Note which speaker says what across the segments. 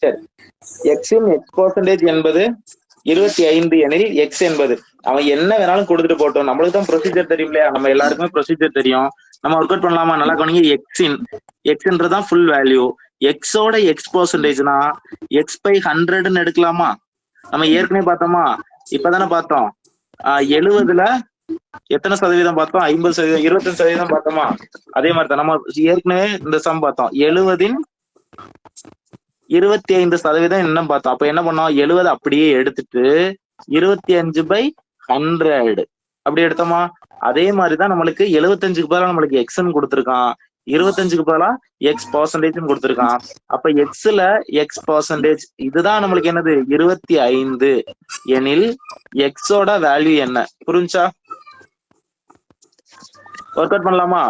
Speaker 1: சரி, எக்ஸின் X percentage என்பது 25 எனில் எக்ஸ் என்பது, அவன் என்ன வேணாலும் கொடுத்துட்டு போட்டோம், நம்மளுக்கு தான் ப்ரொசீஜர் தெரியும் இல்லையா, நம்ம எல்லாருக்குமே ப்ரொசீஜர் தெரியும். நம்ம ஒர்க் அவுட் பண்ணலாமா? நல்லா கவனிங்க. எக்ஸ்ன்றதான் ஃபுல் வேல்யூ. எக்ஸோட எக்ஸ் பர்சன்டேஜ்னா எக்ஸ் பை 100ன்னு எடுக்கலாமா? நம்ம ஏற்கனவே பார்த்தோமா? இப்பதானே பார்த்தோம். 70ல எத்தனை சதவீதம் பார்த்தோம்? 50%, 25% பார்த்தோமா? அதே மாதிரி தான் நம்ம ஏற்கனவே இந்த சம் பார்த்தோம். 70ன் 25% என்ன பார்த்தோம். அப்ப என்ன பண்ணோம்? 70 அப்படியே எடுத்துட்டு 25/100 அப்படி எடுத்தோமா? அதே மாதிரிதான் நம்மளுக்கு 75க்கு பதிலா நம்மளுக்கு எக்ஸ்ன்னு கொடுத்துருக்கான், 25க்கு பதிலா எக்ஸ் பர்சன்டேஜ் கொடுத்துருக்கான். அப்ப எக்ஸ்ல எக்ஸ் பர்சன்டேஜ் இதுதான் நம்மளுக்கு என்னது? 25 எனில் எக்ஸோட வேல்யூ என்ன? புரிஞ்சா? ஒர்க் அவுட் பண்ணலாமா?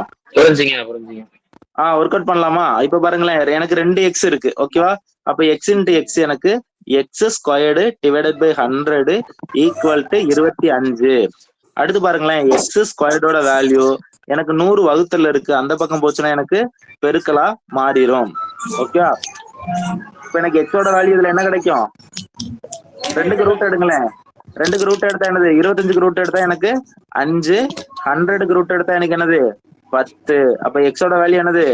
Speaker 1: ஒர்க் அவுட் பண்ணலாமா? இப்ப பாருங்களேன், எனக்கு 2 எக்ஸ் இருக்கு. ஓகேவா? அப்ப எக்ஸ் இன்டு எக்ஸ் எனக்கு x squared divided by 100 equal to 25. அடுத்து பாருங்களேன், எக்ஸ் ஸ்கொயர்டோட வேல்யூ எனக்கு 100 வகுத்தல் இருக்கு, அந்த பக்கம் போச்சுன்னா எனக்கு பெருக்கலா மாறிடும். ஓகே, இப்ப எனக்கு எக்ஸோட வேல்யூ இதுல என்ன கிடைக்கும்? 2க்கு ரூட் எடுங்களேன். 2க்கு ரூட் எடுத்தா என்னது? 25க்கு ரூட் எடுத்தா எனக்கு 5, 100க்கு ரூட் எடுத்தா எனக்கு என்னது? 10. அப்ப எக்ஸோட வேல்யூ என்னது?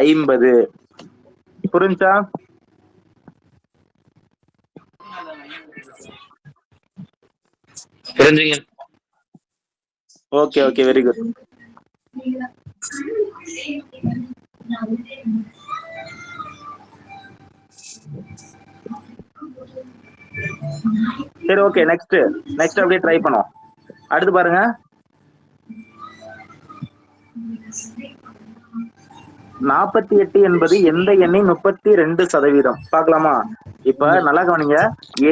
Speaker 1: 50. புரிஞ்சா? Okay okay, very good. சரி, ஓகே, நெக்ஸ்ட் அப்படியே ட்ரை பண்ணுவோம். அடுத்து பாருங்க, 48 என்பது எந்த எண்ணின் 32%? பார்க்கலாமா? இப்ப நல்லா கவனிங்க,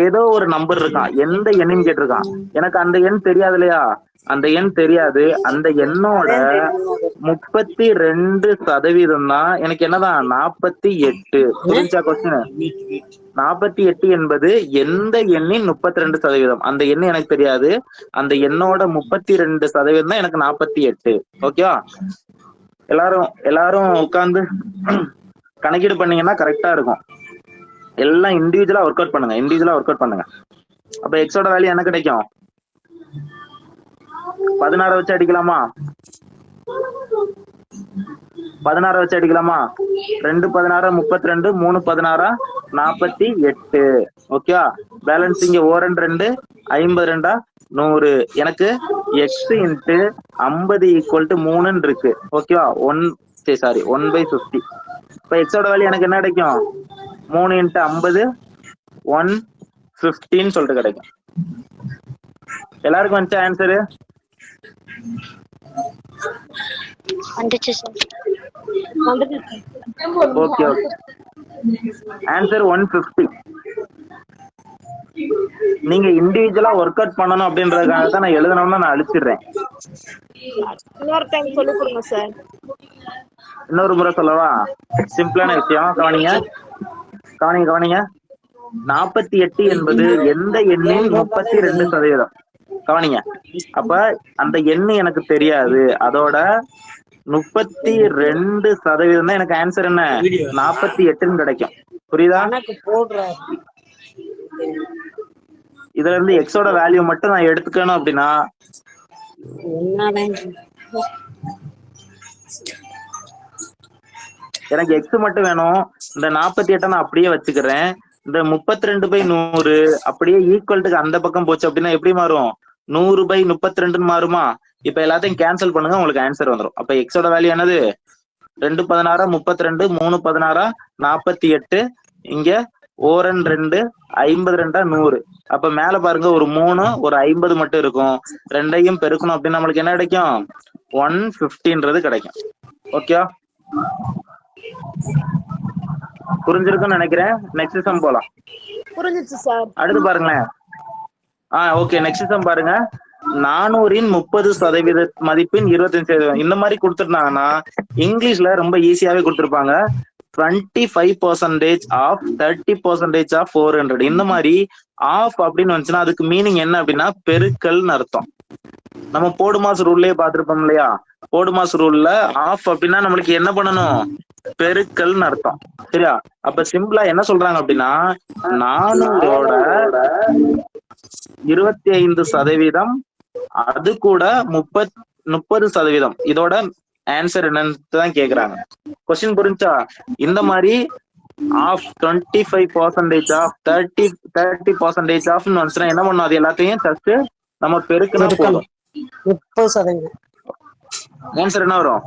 Speaker 1: ஏதோ ஒரு நம்பர் இருக்கான், எந்த எண்ணின்னு கேட்டிருக்கான். எனக்கு அந்த எண் தெரியாது இல்லையா? அந்த எண் தெரியாது. அந்த எண்ணோட 32% தான் எனக்கு என்னதான்? 48. புரிஞ்சா கொஸ்டின்? 48 என்பது எந்த எண்ணின் 32%? அந்த எண் எனக்கு தெரியாது. அந்த எண்ணோட 32% தான் எனக்கு 48. ஓகேவா? எல்லாரும் உட்கார்ந்து கணக்கீடு பண்ணீங்கன்னா கரெக்டா இருக்கும். எல்லாம் இண்டிவிஜுவலா ஒர்க் அவுட் பண்ணுங்க. அப்ப எக்ஸோட வேல்யூ என்ன கிடைக்கும்? 16 வச்சு அடிக்கலாமா? 2 16 32, 3 16 48. ஓகேவா? பேலன்ஸ் இங்க 2 52 100. எனக்கு எக்ஸ் இன்ட்டு 50 ஈக்குவல் டு 3 இருக்கு. ஓகேவா? 1/50. இப்ப எக்ஸோட வேல்யூ எனக்கு என்ன கிடைக்கும்? 3 × 50 115 சொல்லிட்டு கிடைக்கும். எல்லாருக்கும் வந்துச்சு ஆன்சரு? Okay, answer 150. நீங்க இண்டிவிஜுவலா ஒர்க் அவுட் பண்ணணும் அப்படின்றதுக்காக தான் நான் எழுதணும்னு நான் அழிச்சிடுறேன். இன்னொரு முறை சொல்லவா? சிம்பிளான விஷயம், கவனிங்க. 48 என்பது எந்த எண்ணின் 32%? கவனிங்க. அப்ப அந்த எண்ணு எனக்கு தெரியாது, அதோட 32% தான் எனக்கு ஆன்சர் என்ன? 48ன்னு கிடைக்கும். புரியுதா? இதுல இருந்து எக்ஸோட வேல்யூ மட்டும் நான் எடுத்துக்கணும் அப்படின்னா எனக்கு எக்ஸ் மட்டும் வேணும். இந்த 48 நான் அப்படியே வச்சுக்கிறேன். இந்த 32/100 அப்படியே ஈக்குவல்ட்டுக்கு அந்த பக்கம் போச்சு அப்படின்னா எப்படி மாறும்? 100/32 மாறுமா? இப்ப எல்லாத்தையும் கேன்சல் பண்ணுங்க, உங்களுக்கு ஆன்சர் வந்துடும். அப்ப எக்ஸோட வேல்யூ என்னது? 2 16 32, 3 16 48, இங்க 2 52 100. அப்ப மேல பாருங்க, ஒரு 3 ஒரு 50 மட்டும் இருக்கும். ரெண்டையும் பெருக்கணும் அப்படின்னு நம்மளுக்கு என்ன கிடைக்கும்? 150ன்றது கிடைக்கும். ஓகே, புரிஞ்சிருக்குன்னு நினைக்கிறேன். நெக்ஸ்ட் சம் போலாம்.
Speaker 2: புரிஞ்சிச்சு சார்.
Speaker 1: அடுத்து பாருங்களேன். ஓகே, நெக்ஸ்ட் சம் பாருங்க. 400ன் 30% மதிப்பின் 25%. இந்த மாதிரி கொடுத்துருந்தாங்கன்னா இங்கிலீஷ்ல ரொம்ப ஈஸியாவே கொடுத்துருப்பாங்க. 25% ஆஃப் 30% ஆஃப் 400. இந்த மாதிரி ஆஃப் அப்படின்னு வந்துச்சுன்னா அதுக்கு மீனிங் என்ன அப்படின்னா பெருக்கல்னு அர்த்தம். நம்ம போடுமாஸ் ரூல்லே பார்த்திருப்போம் இல்லையா? போடுமாஸ் ரூல்ல ஆஃப் அப்படின்னா நம்மளுக்கு என்ன பண்ணணும், பெருக்கல்னு அர்த்தம். சரியா? அப்ப சிம்பிளா என்ன சொல்றாங்க அப்படின்னா 400ஓட 25% அது கூட 30% இதோட ஆன்சர் என்னன்னு தான் கேக்குறாங்க. கொஸ்டின் புரிஞ்சா? இந்த மாதிரி ஆஃப் 25% ஆஃப் 30% ஆஃப்னு வந்துச்சுன்னா என்ன பண்ணும், அது எல்லாத்தையும் ஜஸ்ட் நம்ம பெருக்குனா போதும்.
Speaker 2: 30%.
Speaker 1: ஆன்சர் என்ன வரும்?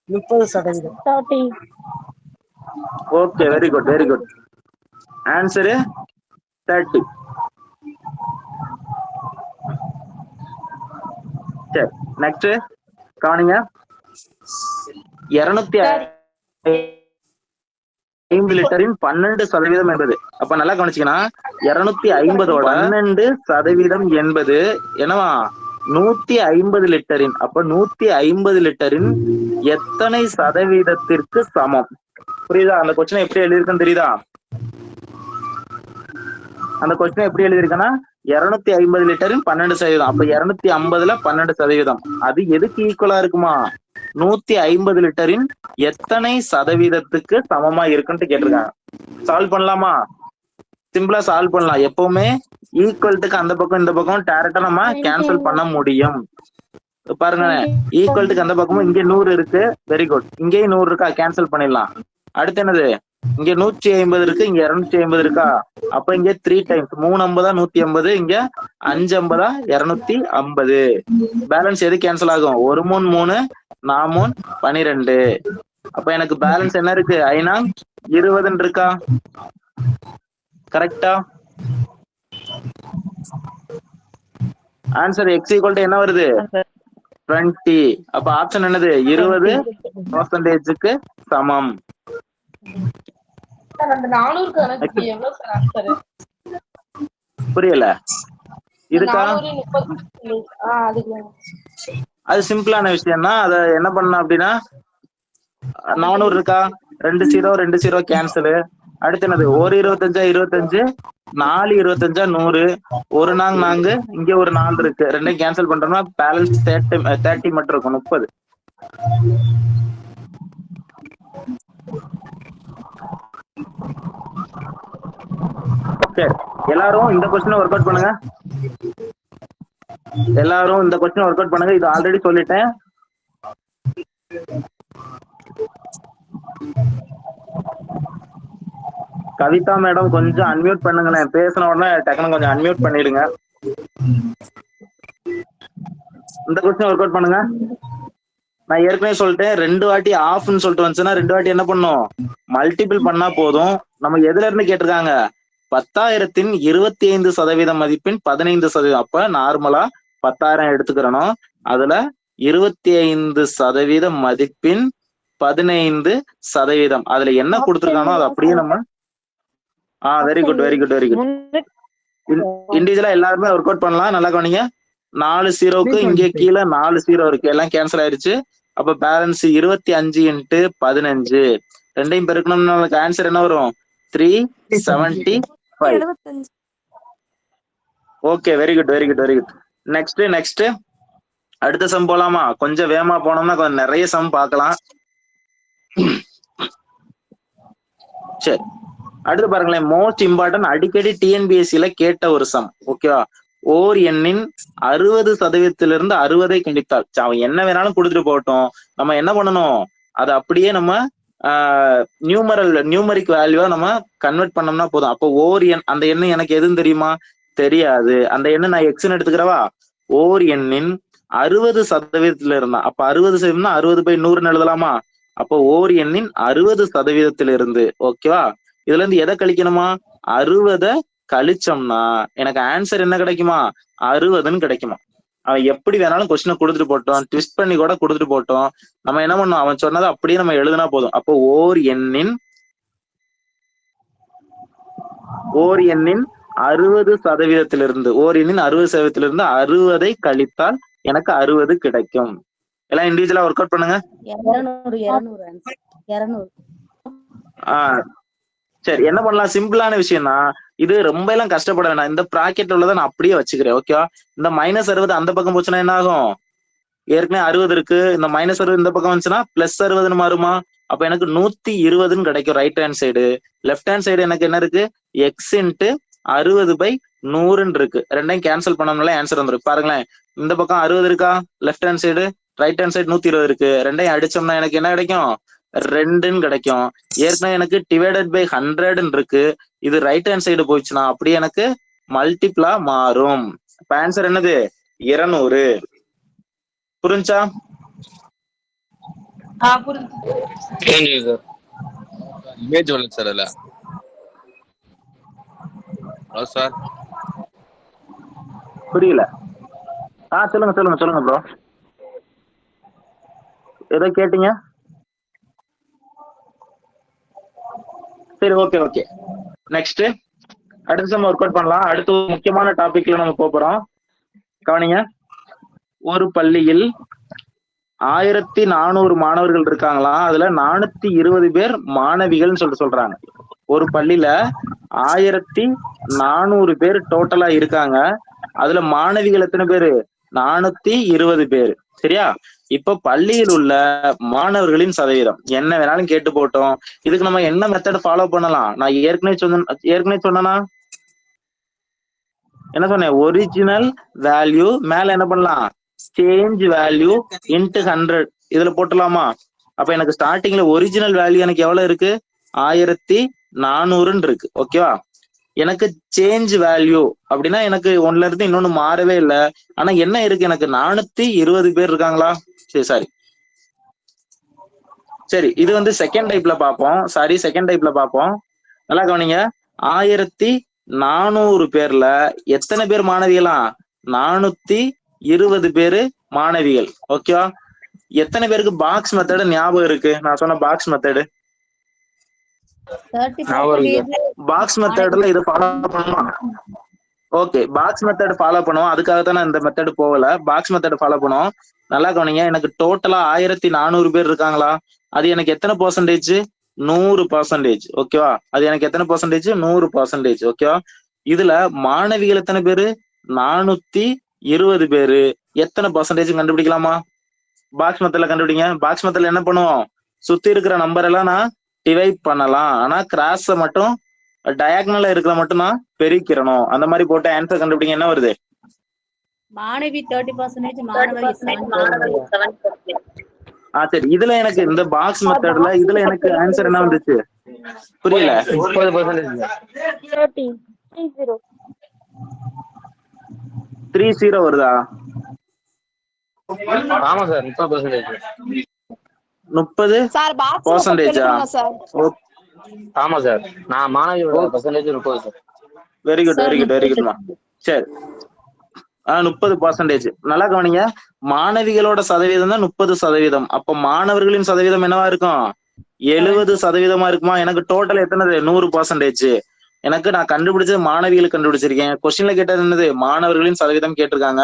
Speaker 2: 30%.
Speaker 1: Okay, very good very good. Answer 30. சரி, நெக்ஸ்ட் கவனிங்க. 250 லிட்டரின் 12% என்பது, அப்ப நல்லா கவனிச்சீங்கன்னா 250ஓட 12% என்பது என்னவா, 150 லிட்டரின். அப்ப 150 லிட்டரின் எத்தனை சதவீதத்திற்கு சமம்? புரியுதா? அந்த கொஸ்டின் எப்படி எழுதிருக்குன்னு தெரியுதா? அந்த கொஸ்டின் எப்படி எழுதிருக்குன்னா 250 லிட்டரின் 12%. அப்ப 250ல 12%, அது எதுக்கு ஈக்குவலா இருக்குமா, 150 லிட்டரின் எத்தனை சதவீதத்துக்கு சமமா இருக்குன்னு கேட்டிருக்காங்க. சால்வ் பண்ணலாமா? சிம்பிளா சால்வ் பண்ணலாம். எப்பவுமே ஈக்குவல்ட்டுக்கு அந்த பக்கம் இந்த பக்கம் டைரக்டா நம்ம கேன்சல் பண்ண முடியும். பாருங்க, ஈக்குவல்ட்டுக்கு அந்த பக்கமும் இங்க 100 இருக்கு, வெரி குட். இங்கேயும் 100 இருக்கா, கேன்சல் பண்ணிடலாம். அடுத்து என்னது, இங்க 150 இருக்கு, இங்க 250 இருக்கா, அப்ப இங்க 3 டைம்ஸ் 350 150, இங்க 550 250. பேலன்ஸ் எது கேன்சல் ஆகும், 1 3 3 4 12. அப்ப எனக்கு பேலன்ஸ் என்ன இருக்கு, 20 இருக்கா? கரெக்டா? ஆன்சர் x ஈக்குவல் என்ன வருது, 20. அப்ப ஆப்ஷன் என்னது, 20%க்கு சமம். புரியல? இருக்கா? அது சிம்பிளான விஷயம் தான். அத என்ன பண்ணலாம் அப்படின்னா 400 இருக்கா, 2 0 கேன்சல். அடுத்து என்னது, 1 25 25, 4 25 100, 1 4, இங்க ஒரு 4 இருக்கு, ரெண்டையும் கேன்சல் பண்றோம்னா பேலன்ஸ் 30 மட்டும் இருக்கும், 30. சரி, எல்லாரும் இந்த கொஸ்டின் ஒர்க் அவுட் பண்ணுங்க. எல்லாரும் இந்த கொஸ்டின் ஒர்க் அவுட் பண்ணுங்க. இது ஆல்ரெடி சொல்லிட்டேன். கவிதா மேடம் கொஞ்சம் அன்மியூட் பண்ணுங்களேன், பேசின உடனே டக்குனு கொஞ்சம் அன்மியூட் பண்ணிடுங்க. இந்த கொஸ்டின் ஒர்க் அவுட் பண்ணுங்க. நான் ஏற்கனவே சொல்லிட்டேன், 2 வாட்டி ஆஃப்னு சொல்லிட்டு வந்துச்சுன்னா 2 வாட்டி என்ன பண்ணும், மல்டிபிள் பண்ணா போதும். நம்ம எதுல இருந்து கேட்டிருக்காங்க, 10,000-இன் 25% மதிப்பின் 15%. அப்ப நார்மலா 10,000 எடுத்துக்கிறணும். அதுல 25% மதிப்பின் 15%. அதுல என்ன கொடுத்துருக்கானோ அது அப்படியே நம்ம very good very good very good. இண்டிவிஜுவலா எல்லாருமே ஒர்க் அவுட் பண்ணலாம். நல்லா கவனிங்க. 4 0க்கு இங்கே கீழே 4 0 இருக்கு, எல்லாம் கேன்சல் ஆயிருச்சு. அப்ப பேலன்ஸ் 25 × 15, ரெண்டையும் பெருக்கணும்னு நமக்கு ஆன்சர் என்ன வரும், 375. Okay, very good very good very good. Next அடுத்த சம் போலாமா? கொஞ்சம் வேகமா போனோம்னா கொஞ்சம் நிறைய சம் பார்க்கலாம். சரி, அடுத்து பாருங்களேன், மோஸ்ட் இம்பார்ட்டன்ட், அடிக்கடி டிஎன்பிஎஸ்சில கேட்ட ஒரு சம். ஓகேவா? ஓர் எண்ணின் 60%-லிருந்து 60ஐ கழித்தால், அவன் என்ன வேணாலும் கொடுத்துட்டு போகட்டும், நம்ம என்ன பண்ணணும், அதை அப்படியே நம்ம நியூமரிக் வேல்யூவா நம்ம கன்வெர்ட் பண்ணோம்னா போதும். அப்போ ஓர் எண், அந்த எண்ணு எனக்கு எதுன்னு தெரியுமா, தெரியாது. அந்த எண்ணு நான் எக்ஸ்ன்னு எடுத்துக்கிறவா. ஓர் எண்ணின் 60%-ல இருந்தா, அப்ப 60% 60/100 எழுதலாமா? அப்போ ஓர் எண்ணின் 60%-லிருந்து, ஓகேவா, இதுல இருந்து எதை கழிக்கணுமா, 60 கழிச்சோம்னா எனக்கு ஆன்சர் என்ன கிடைக்குமா, 60ன்னு கிடைக்குமா. அவன் எப்படி வேணாலும் கொஸ்டினை கொடுத்துட்டு போட்டோம், ட்விஸ்ட் பண்ணி கூட கொடுத்துட்டு போட்டோம், நம்ம என்ன பண்ணோம், அவன் சொன்னதை அப்படியே நம்ம எழுதுனா போதும். அப்போ ஓர் எண்ணின் 60%-லிருந்து, ஓர் எண்ணின் 60%-லிருந்து 60ஐ கழித்தால் எனக்கு 60 கிடைக்கும். எல்லாம் இண்டிவிஜுவலா ஒர்க் அவுட் பண்ணுங்க.
Speaker 2: 200.
Speaker 1: சரி, என்ன பண்ணலாம், சிம்பிளான விஷயம்னா இது ரொம்ப எல்லாம் கஷ்டப்பட வேணாம். இந்த ப்ராக்கெட் உள்ளதை நான் அப்படியே வச்சுக்கிறேன், ஓகேவா. இந்த -60 அந்த பக்கம் போச்சுன்னா என்ன ஆகும், ஏற்கனவே 60 இருக்கு, இந்த -60 இந்த பக்கம் வந்துச்சுன்னா +60 மாறுமா? அப்ப எனக்கு 120 கிடைக்கும் right hand side. Left hand side எனக்கு என்ன இருக்கு? எக்ஸ் இன்ட்டு 60/100 இருக்கு. ரெண்டையும் கேன்சல் பண்ணோம்னால ஆன்சர் வந்துருக்கு. பாருங்களேன், இந்த பக்கம் 60 இருக்கா left hand side, right hand side 120 இருக்கு. ரெண்டையும் அடிச்சோம்னா எனக்கு என்ன கிடைக்கும்? 2 கிடைக்கும். ஏற்கனவே எனக்கு /100 இருக்கு. இது ரைட் ஹேண்ட் சைடு போயிடுச்சுன்னா அப்படியே எனக்கு மல்டிப்ளா மாறும். இப்ப ஆன்சர் என்னது? 200. புரிஞ்சா?
Speaker 3: புரிஞ்சுது சார். இமேஜ் வரல சார் அதுல. Hello sir.
Speaker 1: புரியல. சொல்லுங்க ப்ரோ. ஏதோ கேட்டீங்க? சரி, ஓகே. நெக்ஸ்ட் அடுத்த சம் ஒர்க் அவுட் பண்ணலாம். அடுத்து ஒரு முக்கியமான டாபிக்ல நம்ம போறோம். கவனிங்க. ஒரு பள்ளியில் 1400 மாணவர்கள் இருக்காங்களாம். அதுல 420 பேர் மாணவிகள்னு சொல்றாங்க. ஒரு பள்ளியில 1400 பேர் டோட்டலா இருக்காங்க. அதுல மாணவிகள் எத்தனை பேரு? 420 பேர். சரியா? இப்ப பள்ளியில் உள்ள மாணவர்களின் சதவீதம் என்ன வேணாலும் கேட்டு போட்டோம். இதுக்கு நம்ம என்ன மெத்தட் ஃபாலோ பண்ணலாம்? நான் ஏற்கனவே சொன்னா என்ன சொன்னேன்? ஒரிஜினல் வேல்யூ மேல என்ன பண்ணலாம்? சேஞ்ச் வேல்யூ இன்ட்டு 100 இதுல போட்டலாமா? அப்ப எனக்கு ஸ்டார்டிங்ல ஒரிஜினல் வேல்யூ எனக்கு எவ்வளவு இருக்கு? 1400 இருக்கு. ஓகேவா? எனக்கு சேஞ்ச் வேல்யூ அப்படின்னா எனக்கு ஒண்ணுல இருந்து இன்னொன்னு மாறவே இல்லை. ஆனா என்ன இருக்கு? எனக்கு 420 பேர் இருக்காங்களா? சரி, இது வந்து செகண்ட் டைப்ல பார்ப்போம். நல்லா கவனிங்க. 1400 பேர்ல எத்தனை பேர் மாணவிகளா? 420 பேரு மாணவிகள். ஓகேவா? எத்தனை பேருக்கு பாக்ஸ் மெத்தட் ஞாபகம் இருக்கு? நான் சொன்ன பாக்ஸ் மெத்தடு. பாக்ஸ் மெத்தட்ல இதை ஃபாலோ பண்ணுமா? ஓகே, பாக்ஸ் மெத்தட் ஃபாலோ பண்ணுவோம். அதுக்காக தான் நான் இந்த மெத்தட் போகல. பாக்ஸ் மெத்தட் ஃபாலோ பண்ணுவோம். நல்லா கவனிங்க. எனக்கு டோட்டலா 1400 பேர் இருக்காங்களா? அது எனக்கு எத்தனை பர்சன்டேஜ்? 100%. ஓகேவா? அது எனக்கு எத்தனை பர்சன்டேஜ்? 100%. ஓகேவா? இதுல மாணவிகள் எத்தனை பேரு? 420 பேரு. எத்தனை பர்சன்டேஜ் கண்டுபிடிக்கலாமா? பாக்ஸ் மெத்தட்ல கண்டுபிடிங்க. பாக்ஸ் மெத்தட்ல என்ன பண்ணுவோம்? சுத்தி இருக்கிற நம்பர் எல்லாம் நான் டிவைட் பண்ணலாம். ஆனா கிராஸ மட்டும் டயகனலா இருக்கிற மட்டும் நான் பெருக்கிறணும். அந்த மாதிரி போட்டு ஆன்சர் கண்டுபிடிங்க. என்ன வருது?
Speaker 4: மாணவி 30%, மாணவர் 7%.
Speaker 1: சரி, இதுல எனக்கு இந்த பாக்ஸ் மெத்தட்ல இதுல எனக்கு ஆன்சர் என்ன வந்துச்சு? புரியல. 30 வருதா?
Speaker 3: ஆமா சார், 30%.
Speaker 1: 30%.
Speaker 3: ஆமா சார், நான் மாணவியோட பர்சன்டேஜ் 30 சார்.
Speaker 1: வெரி குட்மா. சரி, 30%. நல்லா கவனிங்க. மாணவிகளோட சதவீதம் தான் 30%. அப்ப மாணவர்களின் சதவீதம் என்னவா இருக்கும்? 70% இருக்குமா? எனக்கு டோட்டல் எத்தனை? 100%. எனக்கு நான் கண்டுபிடிச்சது மாணவிகளுக்கு கண்டுபிடிச்சிருக்கேன். கொஸ்டின்ல கேட்டது என்னது? மாணவர்களின் சதவீதம் கேட்டிருக்காங்க.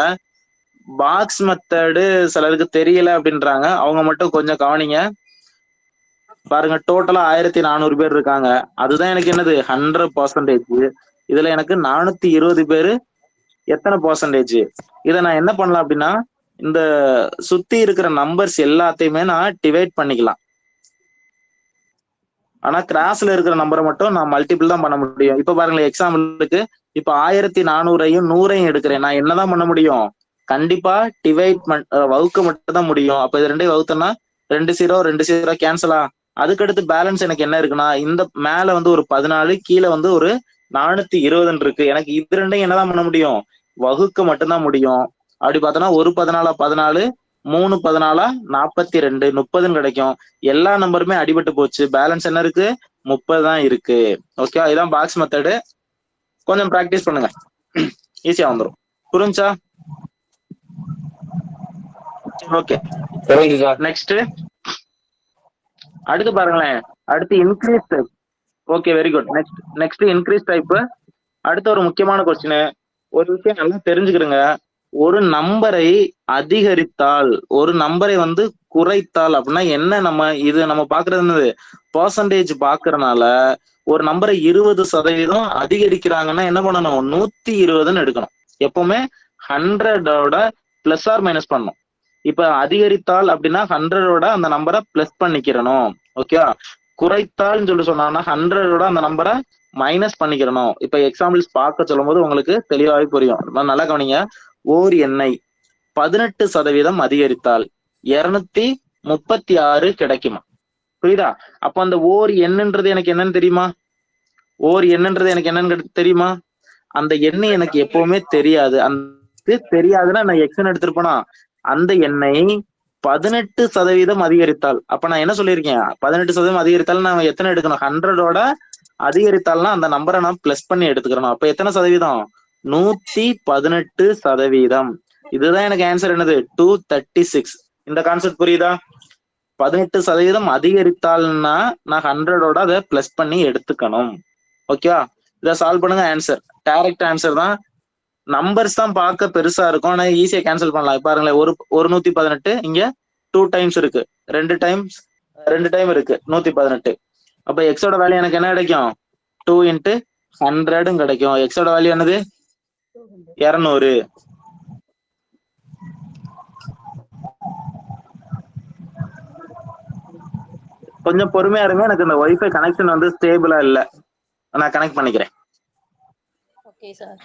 Speaker 1: பாக்ஸ் மெத்தடு சிலருக்கு தெரியல அப்படின்றாங்க. அவங்க மட்டும் கொஞ்சம் கவனிங்க. பாருங்க, டோட்டலா 1400 பேர் இருக்காங்க. அதுதான் எனக்கு என்னது? 100%. இதுல எனக்கு 420 பேரு எத்தனை பர்சன்டேஜ்? இதை நான் என்ன பண்ணலாம் அப்படின்னா, இந்த சுத்தி இருக்கிற நம்பர்ஸ் எல்லாத்தையுமே நான் டிவைட் பண்ணிக்கலாம். ஆனா கிராஸ்ல இருக்கிற நம்பரை மட்டும் நான் மல்டிபிள் தான் பண்ண முடியும். இப்ப பாருங்களேன், எக்ஸாம்பிளுக்கு இப்ப 1400ஐயும் 100ஐயும் எடுக்கிறேன். நான் என்னதான் பண்ண முடியும்? கண்டிப்பா டிவைட் வகுக்க மட்டும் தான் முடியும். அப்ப இது ரெண்டையும் வகுத்தோம்னா 2 0 கேன்சலா. அதுக்கடுத்து பேலன்ஸ் எனக்கு என்ன இருக்குன்னா, இந்த மேல வந்து ஒரு 14, கீழே வந்து ஒரு 420 இருக்கு. எனக்கு இது ரெண்டையும் என்னதான் பண்ண முடியும்? வகுக்க மட்டும்தான் முடியும். அப்படி பார்த்தோன்னா 1 14 14, 3 14 42, 30 கிடைக்கும். எல்லா நம்பருமே அடிபட்டு போச்சு. பேலன்ஸ் என்ன இருக்கு? 30 தான் இருக்கு. ஓகே, இதான் பாக்ஸ் மெத்தடு. கொஞ்சம் பிராக்டிஸ் பண்ணுங்க, ஈஸியா வந்துடும். புரிஞ்சா? ஓகே, நெக்ஸ்ட் அடுத்து பாருங்களேன். அடுத்து increase type. Okay, very good. Next increase type. அடுத்த ஒரு முக்கியமான கொஸ்டின். ஒரு விஷயம் நல்லா தெரிஞ்சுக்கிடுங்க. ஒரு நம்பரை அதிகரித்தால், ஒரு நம்பரை வந்து குறைத்தால் அப்படின்னா என்ன? நம்ம பாக்குறது என்னது? பர்சன்டேஜ் பாக்குறதுனால ஒரு நம்பரை 20% அதிகரிக்கிறாங்கன்னா என்ன பண்ணணும்? 120ன்னு எடுக்கணும். எப்பவுமே 100ஓட பிளஸ் ஆர் மைனஸ் பண்ணணும். இப்ப அதிகரித்தால் அப்படின்னா 100ஓட அந்த நம்பரை பிளஸ் பண்ணிக்கிறணும். ஓகேவா? குறைத்தால்னு சொல்லி சொன்னாங்கன்னா 100ஓட அந்த நம்பரை மைனஸ் பண்ணிக்கிறணும். இப்ப எக்ஸாம்பிள்ஸ் பார்க்க சொல்லும் போது உங்களுக்கு தெளிவாகவே புரியும். நல்லா கவனிங்க. ஓர் எண்ணெய் 18% அதிகரித்தால் 236 கிடைக்குமா? புரியுதா? அப்ப அந்த ஓர் எண்ணுன்றது எனக்கு என்னன்னு தெரியுமா? ஓர் எண்ணுன்றது எனக்கு என்னன்னு தெரியுமா? அந்த எண்ணெய் எனக்கு எப்பவுமே தெரியாது. அந்த தெரியாதுன்னா நான் எக்ஸ்ன்னு எடுத்திருப்பேனா? அந்த எண்ணெய் 18% அதிகரித்தால், அப்ப நான் என்ன சொல்லியிருக்கேன்? 18% அதிகரித்தால் நான் எத்தனை எடுக்கணும்? 100ஓட அதிகரித்தால்னா அந்த நம்பரை நான் பிளஸ் பண்ணி எடுத்துக்கிறணும். அப்ப எத்தனை சதவீதம்? 118%. இதுதான் எனக்கு ஆன்சர். என்னது? 236. இந்த கான்செப்ட் புரியுதா? 18% அதிகரித்தால்னா நான் 100ஓட அதை பிளஸ் பண்ணி எடுத்துக்கணும். ஓகேவா? இதை சால்வ் பண்ணுங்க. ஆன்சர் டைரக்ட் ஆன்சர் தான். நம்பர்ஸ் தான் பார்க்க பெருசா இருக்கும், ஆனா ஈஸியா கேன்சல் பண்ணலாம். பாருங்களேன், ஒரு 118 இங்க 2 டைம்ஸ் இருக்கு, 2 டைம் இருக்கு 118. அப்ப எக்ஸோட வேல்யூ எனக்கு என்ன கிடைக்கும்? 2 × 100 கிடைக்கும். எக்ஸோட வேல்யூ என்னது? 200. கொஞ்சம் பொறுமையா இருங்க, எனக்கு இந்த வைஃபை கனெக்ஷன் வந்து ஸ்டேபிளா இல்ல, நான் கனெக்ட் பண்ணிக்கிறேன்.
Speaker 4: Okay sir.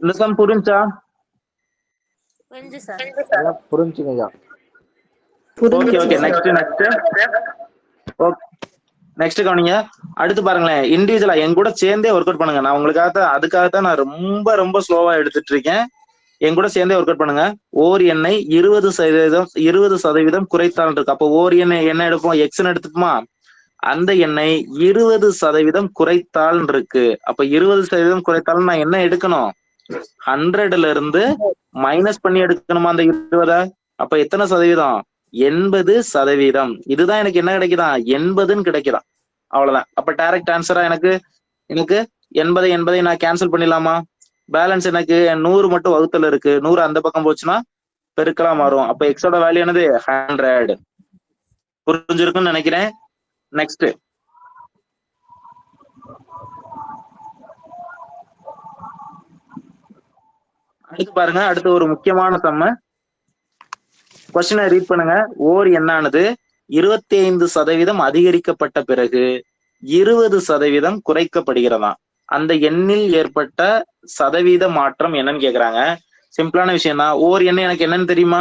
Speaker 1: இந்த சம் புரிஞ்சா?
Speaker 4: புரிஞ்சு சார்.
Speaker 3: புரிஞ்சுங்கய்யா.
Speaker 1: Okay okay. நெக்ஸ்ட் கவனிங்க. அடுத்து பாருங்களேன், இண்டிவிஜுவலா என் கூட சேர்ந்தே ஒர்க் அவுட் பண்ணுங்க. நான் அதுக்காகத்தான் நான் ரொம்ப ஸ்லோவா எடுத்துட்டு இருக்கேன். என் கூட சேர்ந்தே ஒர்க் அவுட் பண்ணுங்க. ஓர் எண்ணெய் 20% குறைத்தால் இருக்கு. அப்போ ஓர் எண்ணெய் என்ன எடுப்போம்? எக்ஸ்ன்னு எடுத்துப்போமா? அந்த எண்ணெய் 20% குறைத்தால் இருக்கு. அப்ப 20% குறைத்தால் நான் என்ன எடுக்கணும்? 100ல இருந்து மைனஸ் பண்ணி எடுக்கணுமா அந்த 20? அப்ப எத்தனை சதவீதம்? 80%. இதுதான் எனக்கு என்ன கிடைக்குதா? 80ன்னு கிடைக்குதா? அவ்வளவுதான். அப்ப டைரக்ட் ஆன்சரா எனக்கு 80 நான் கேன்சல் பண்ணிடலாமா? பேலன்ஸ் எனக்கு 100 மட்டும் வகுத்துல இருக்கு. 100 அந்த பக்கம் போச்சுன்னா பெருக்கலா மாறும். அப்ப எக்ஸோட வேல்யூ என்னது? 100. புரிஞ்சிருக்குன்னு நினைக்கிறேன். நெக்ஸ்ட் அடுத்து பாருங்க. அடுத்து ஒரு முக்கியமான சம்ம. கொஸ்டினை ரீட் பண்ணுங்க. ஓர் எண்ணானது 25% அதிகரிக்கப்பட்ட பிறகு 20% குறைக்கப்படுகிறதாம். அந்த எண்ணில் ஏற்பட்ட சதவீத மாற்றம் என்னன்னு கேக்குறாங்க. சிம்பிளான விஷயம் தான். ஓர் எண்ணு எனக்கு என்னன்னு தெரியுமா?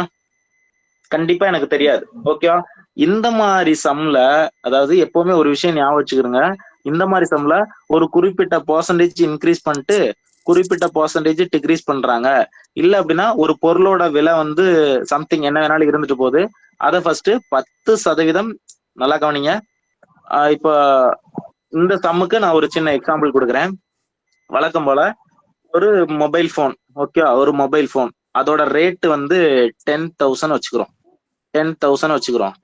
Speaker 1: கண்டிப்பா எனக்கு தெரியாது. ஓகேவா? இந்த மாதிரி சம்ல, அதாவது எப்பவுமே ஒரு விஷயம் ஞாபகம் வச்சுக்கிறோங்க. இந்த மாதிரி சம்ல ஒரு குறிப்பிட்ட பெர்சன்டேஜ் இன்க்ரீஸ் பண்ணிட்டு குறிப்பிட்ட பெர்சன்டேஜ் டிக்ரீஸ் பண்றாங்க. இல்ல அப்படின்னா ஒரு பொருளோட விலை வந்து சம்திங் என்ன வேணாலும் இருந்துட்டு போகுது. அதை ஃபர்ஸ்ட் 10%. நல்லா கவனிங்க. இப்போ இந்த சம்முக்கு நான் ஒரு சின்ன எக்ஸாம்பிள் கொடுக்குறேன். வழக்கம் போல ஒரு மொபைல் போன். ஓகே, ஒரு மொபைல் போன் அதோட ரேட் வந்து 10,000 வச்சுக்கிறோம். 10,000 வச்சுக்கிறோம்.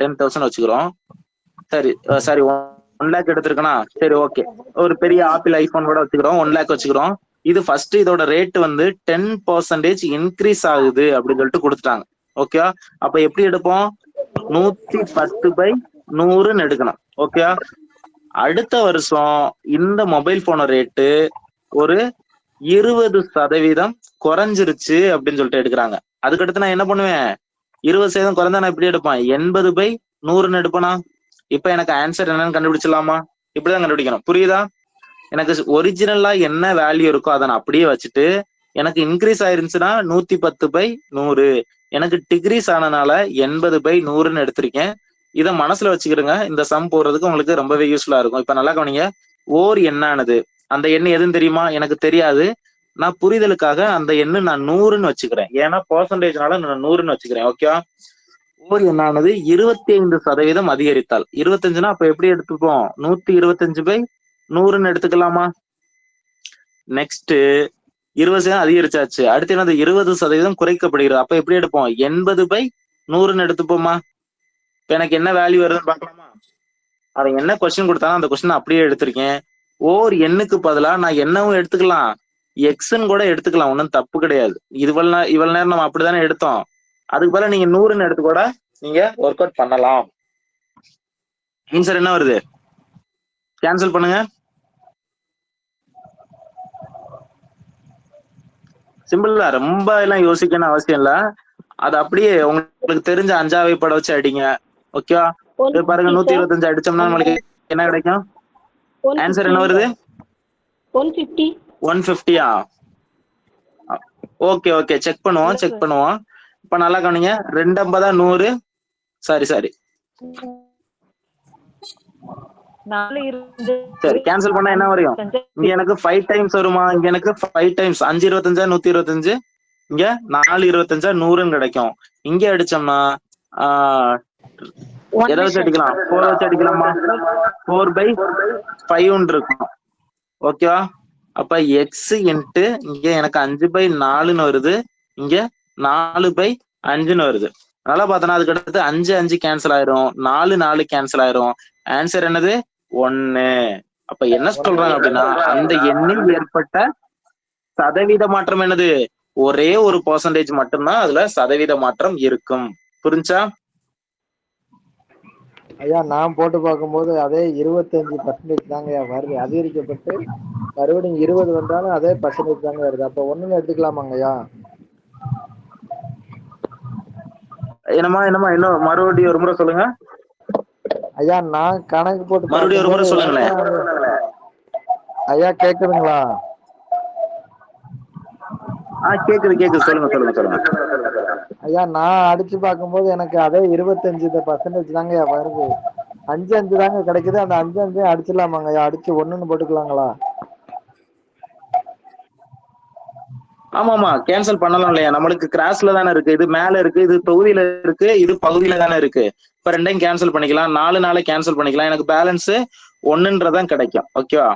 Speaker 1: சரி 1 lakh எடுத்திருக்கனா? சரி, ஓகே. ஒரு பெரிய ஆப்பிள் ஐபோன் கூட வச்சுக்கிறோம். 1 lakh வச்சுக்கிறோம். இது ஃபர்ஸ்ட் இதோட ரேட் வந்து 10% இன்க்ரீஸ் ஆகுது அப்படின்னு சொல்லிட்டு கொடுத்துட்டாங்க. ஓகே, அப்ப எப்படி எடுப்போம்? 110/100 எடுக்கணும். ஓகே, அடுத்த வருஷம் இந்த மொபைல் போன ரேட்டு ஒரு 20% குறைஞ்சிருச்சு அப்படின்னு சொல்லிட்டு எடுக்கிறாங்க. அதுக்கடுத்து நான் என்ன பண்ணுவேன்? 20% குறைந்தா நான் எப்படி எடுப்பேன்? 80/100 எடுப்பேனா? இப்ப எனக்கு ஆன்சர் என்னன்னு கண்டுபிடிச்சிடலாமா? இப்படிதான் கண்டுபிடிக்கணும். புரியுதா? எனக்கு ஒரிஜினலா என்ன வேல்யூ இருக்கோ அதை நான் அப்படியே வச்சுட்டு, எனக்கு இன்க்ரீஸ் ஆயிருந்துச்சுன்னா 110/100, எனக்கு டிக்ரீஸ் ஆனனால 80/100 எடுத்திருக்கேன். இதை மனசுல வச்சுக்கிடுங்க. இந்த சம் போடுறதுக்கு உங்களுக்கு ரொம்பவே யூஸ்ஃபுல்லா இருக்கும். இப்ப நல்லா கவனிங்க. ஓர் எண்ணானது, அந்த எண்ணு எதுன்னு தெரியுமா? எனக்கு தெரியாது. நான் புரிதலுக்காக அந்த எண்ணு நான் 100ன்னு வச்சுக்கிறேன். ஏன்னா பெர்சன்டேஜ்னால நான் 100ன்னு வச்சுக்கிறேன். ஓகே, ஓர் எண்ணானது 25% அதிகரித்தால், 25னா அப்ப எப்படி எடுத்துப்போம்? 125/100ன்னு எடுத்துக்கலாமா? நெக்ஸ்ட் 20% அதிகரிச்சாச்சு. அடுத்து என்னது? 20% குறைக்கப்படுகிறது. அப்ப எப்படி எடுப்போம்? 80/100ன்னு எடுத்துப்போமா? இப்ப எனக்கு என்ன வேல்யூ வருதுன்னு பாக்கலாமா? அதை என்ன கொஸ்டின் கொடுத்தாலும் அந்த கொஸ்டின் அப்படியே எடுத்திருக்கேன். ஓர் எண்ணுக்கு பதிலா நான் என்னவும் எடுத்துக்கலாம், எக்ஸ்ன்னு கூட எடுத்துக்கலாம். ஒன்றும் தப்பு கிடையாது. இவ்வளவு நேரம் நம்ம அப்படித்தானே எடுத்தோம். அதுக்கு பதிலா நீங்க 100ன்னு எடுத்து கூட நீங்க ஒர்க் அவுட் பண்ணலாம். ஆன்சர் என்ன வருது? கேன்சல் பண்ணுங்க. சிம்பிள் தான், ரொம்ப எல்லாம் யோசிக்கணும் அவசியம் இல்ல. அது அப்படியே உங்களுக்கு தெரிஞ்ச அஞ்சாவை படம் வச்சு அடிங்க. ஓகேவா? இது பாருங்க 125 அடிச்சோம்னா நம்மளுக்கு என்ன கிடைக்கும்? ஆன்சர் என்ன வருது?
Speaker 4: 150.
Speaker 1: 150யா? ஓகே ஓகே, செக் பண்ணுவோம். இப்ப நல்லா கவனிங்க. 250 100. சாரி
Speaker 5: சரி,
Speaker 1: கேன்சல் பண்ணா என்ன வரும்? இங்க எனக்கு 5 டைம்ஸ் வருமா? இங்க எனக்கு 5 டைம்ஸ் 525 125, இங்க 425 100ன்னு கிடைக்கும். இங்க அடிச்சோம்னா எதை வச்சு அடிக்கலாம்? 4 வச்சு அடிக்கலாமா? 4/5 இருக்கும். ஓகேவா? அப்ப எக்ஸ் இன்ட்டு இங்க எனக்கு 5/4ன்னு வருது, இங்க 4/5ன்னு வருது. நல்லா பார்த்தோன்னா அதுக்கு அடுத்து 5 5 கேன்சல் ஆயிரும், 4 4 கேன்சல் ஆயிரும். ஆன்சர் என்னது? 1. அப்ப என்ன சொல்றாங்க அப்படின்னா, அந்த எண்ணில் ஏற்பட்ட சதவீத மாற்றம் என்னது? ஒரே ஒரு பெர்சன்டேஜ் மட்டும்தான் அதுல சதவீத மாற்றம் இருக்கும். புரிஞ்சா?
Speaker 6: ஐயா நான் போட்டு பார்க்கும்போது அதே 25% தாங்க வருது, அதிகரிக்கப்பட்டு மறுபடியும் 20 வந்தாலும் அதே பர்சன்டேஜ் தாங்க வருது. அப்ப ஒண்ணுன்னு எடுத்துக்கலாமாங்க ஐயா?
Speaker 1: என்னமா இன்னும் மறுபடியும் ஒரு முறை சொல்லுங்க
Speaker 6: ஐயா. நான் கணக்கு போட்டு
Speaker 1: மறுபடியும் ஒரு முறை சொல்லுங்களேன்
Speaker 6: ஐயா. கேக்குதுங்களா?
Speaker 1: கேக்குது. சொல்லுங்க.
Speaker 6: ஐயா நான் அடிச்சு பார்க்கும்போது எனக்கு அதே 25% தாங்க வருது. 5 5 தாங்க கிடைக்குது. அந்த 5 5 அடிச்சிடலாமாங்க ஐயா? அடிச்சு 1ன்னு போட்டுக்கலாங்களா?
Speaker 1: ஆமாமா, கேன்சல் பண்ணலாம் இல்லையா? நம்மளுக்கு கிராஸ்ல தானே இருக்கு, இது மேல இருக்கு, இது தொகுதியில இருக்கு, இது பகுதியில தானே இருக்கு. இப்ப ரெண்டையும் கேன்சல் பண்ணிக்கலாம், 4 கேன்சல் பண்ணிக்கலாம். எனக்கு பேலன்ஸ் 1ன்றதான் கிடைக்கும். ஓகேவா?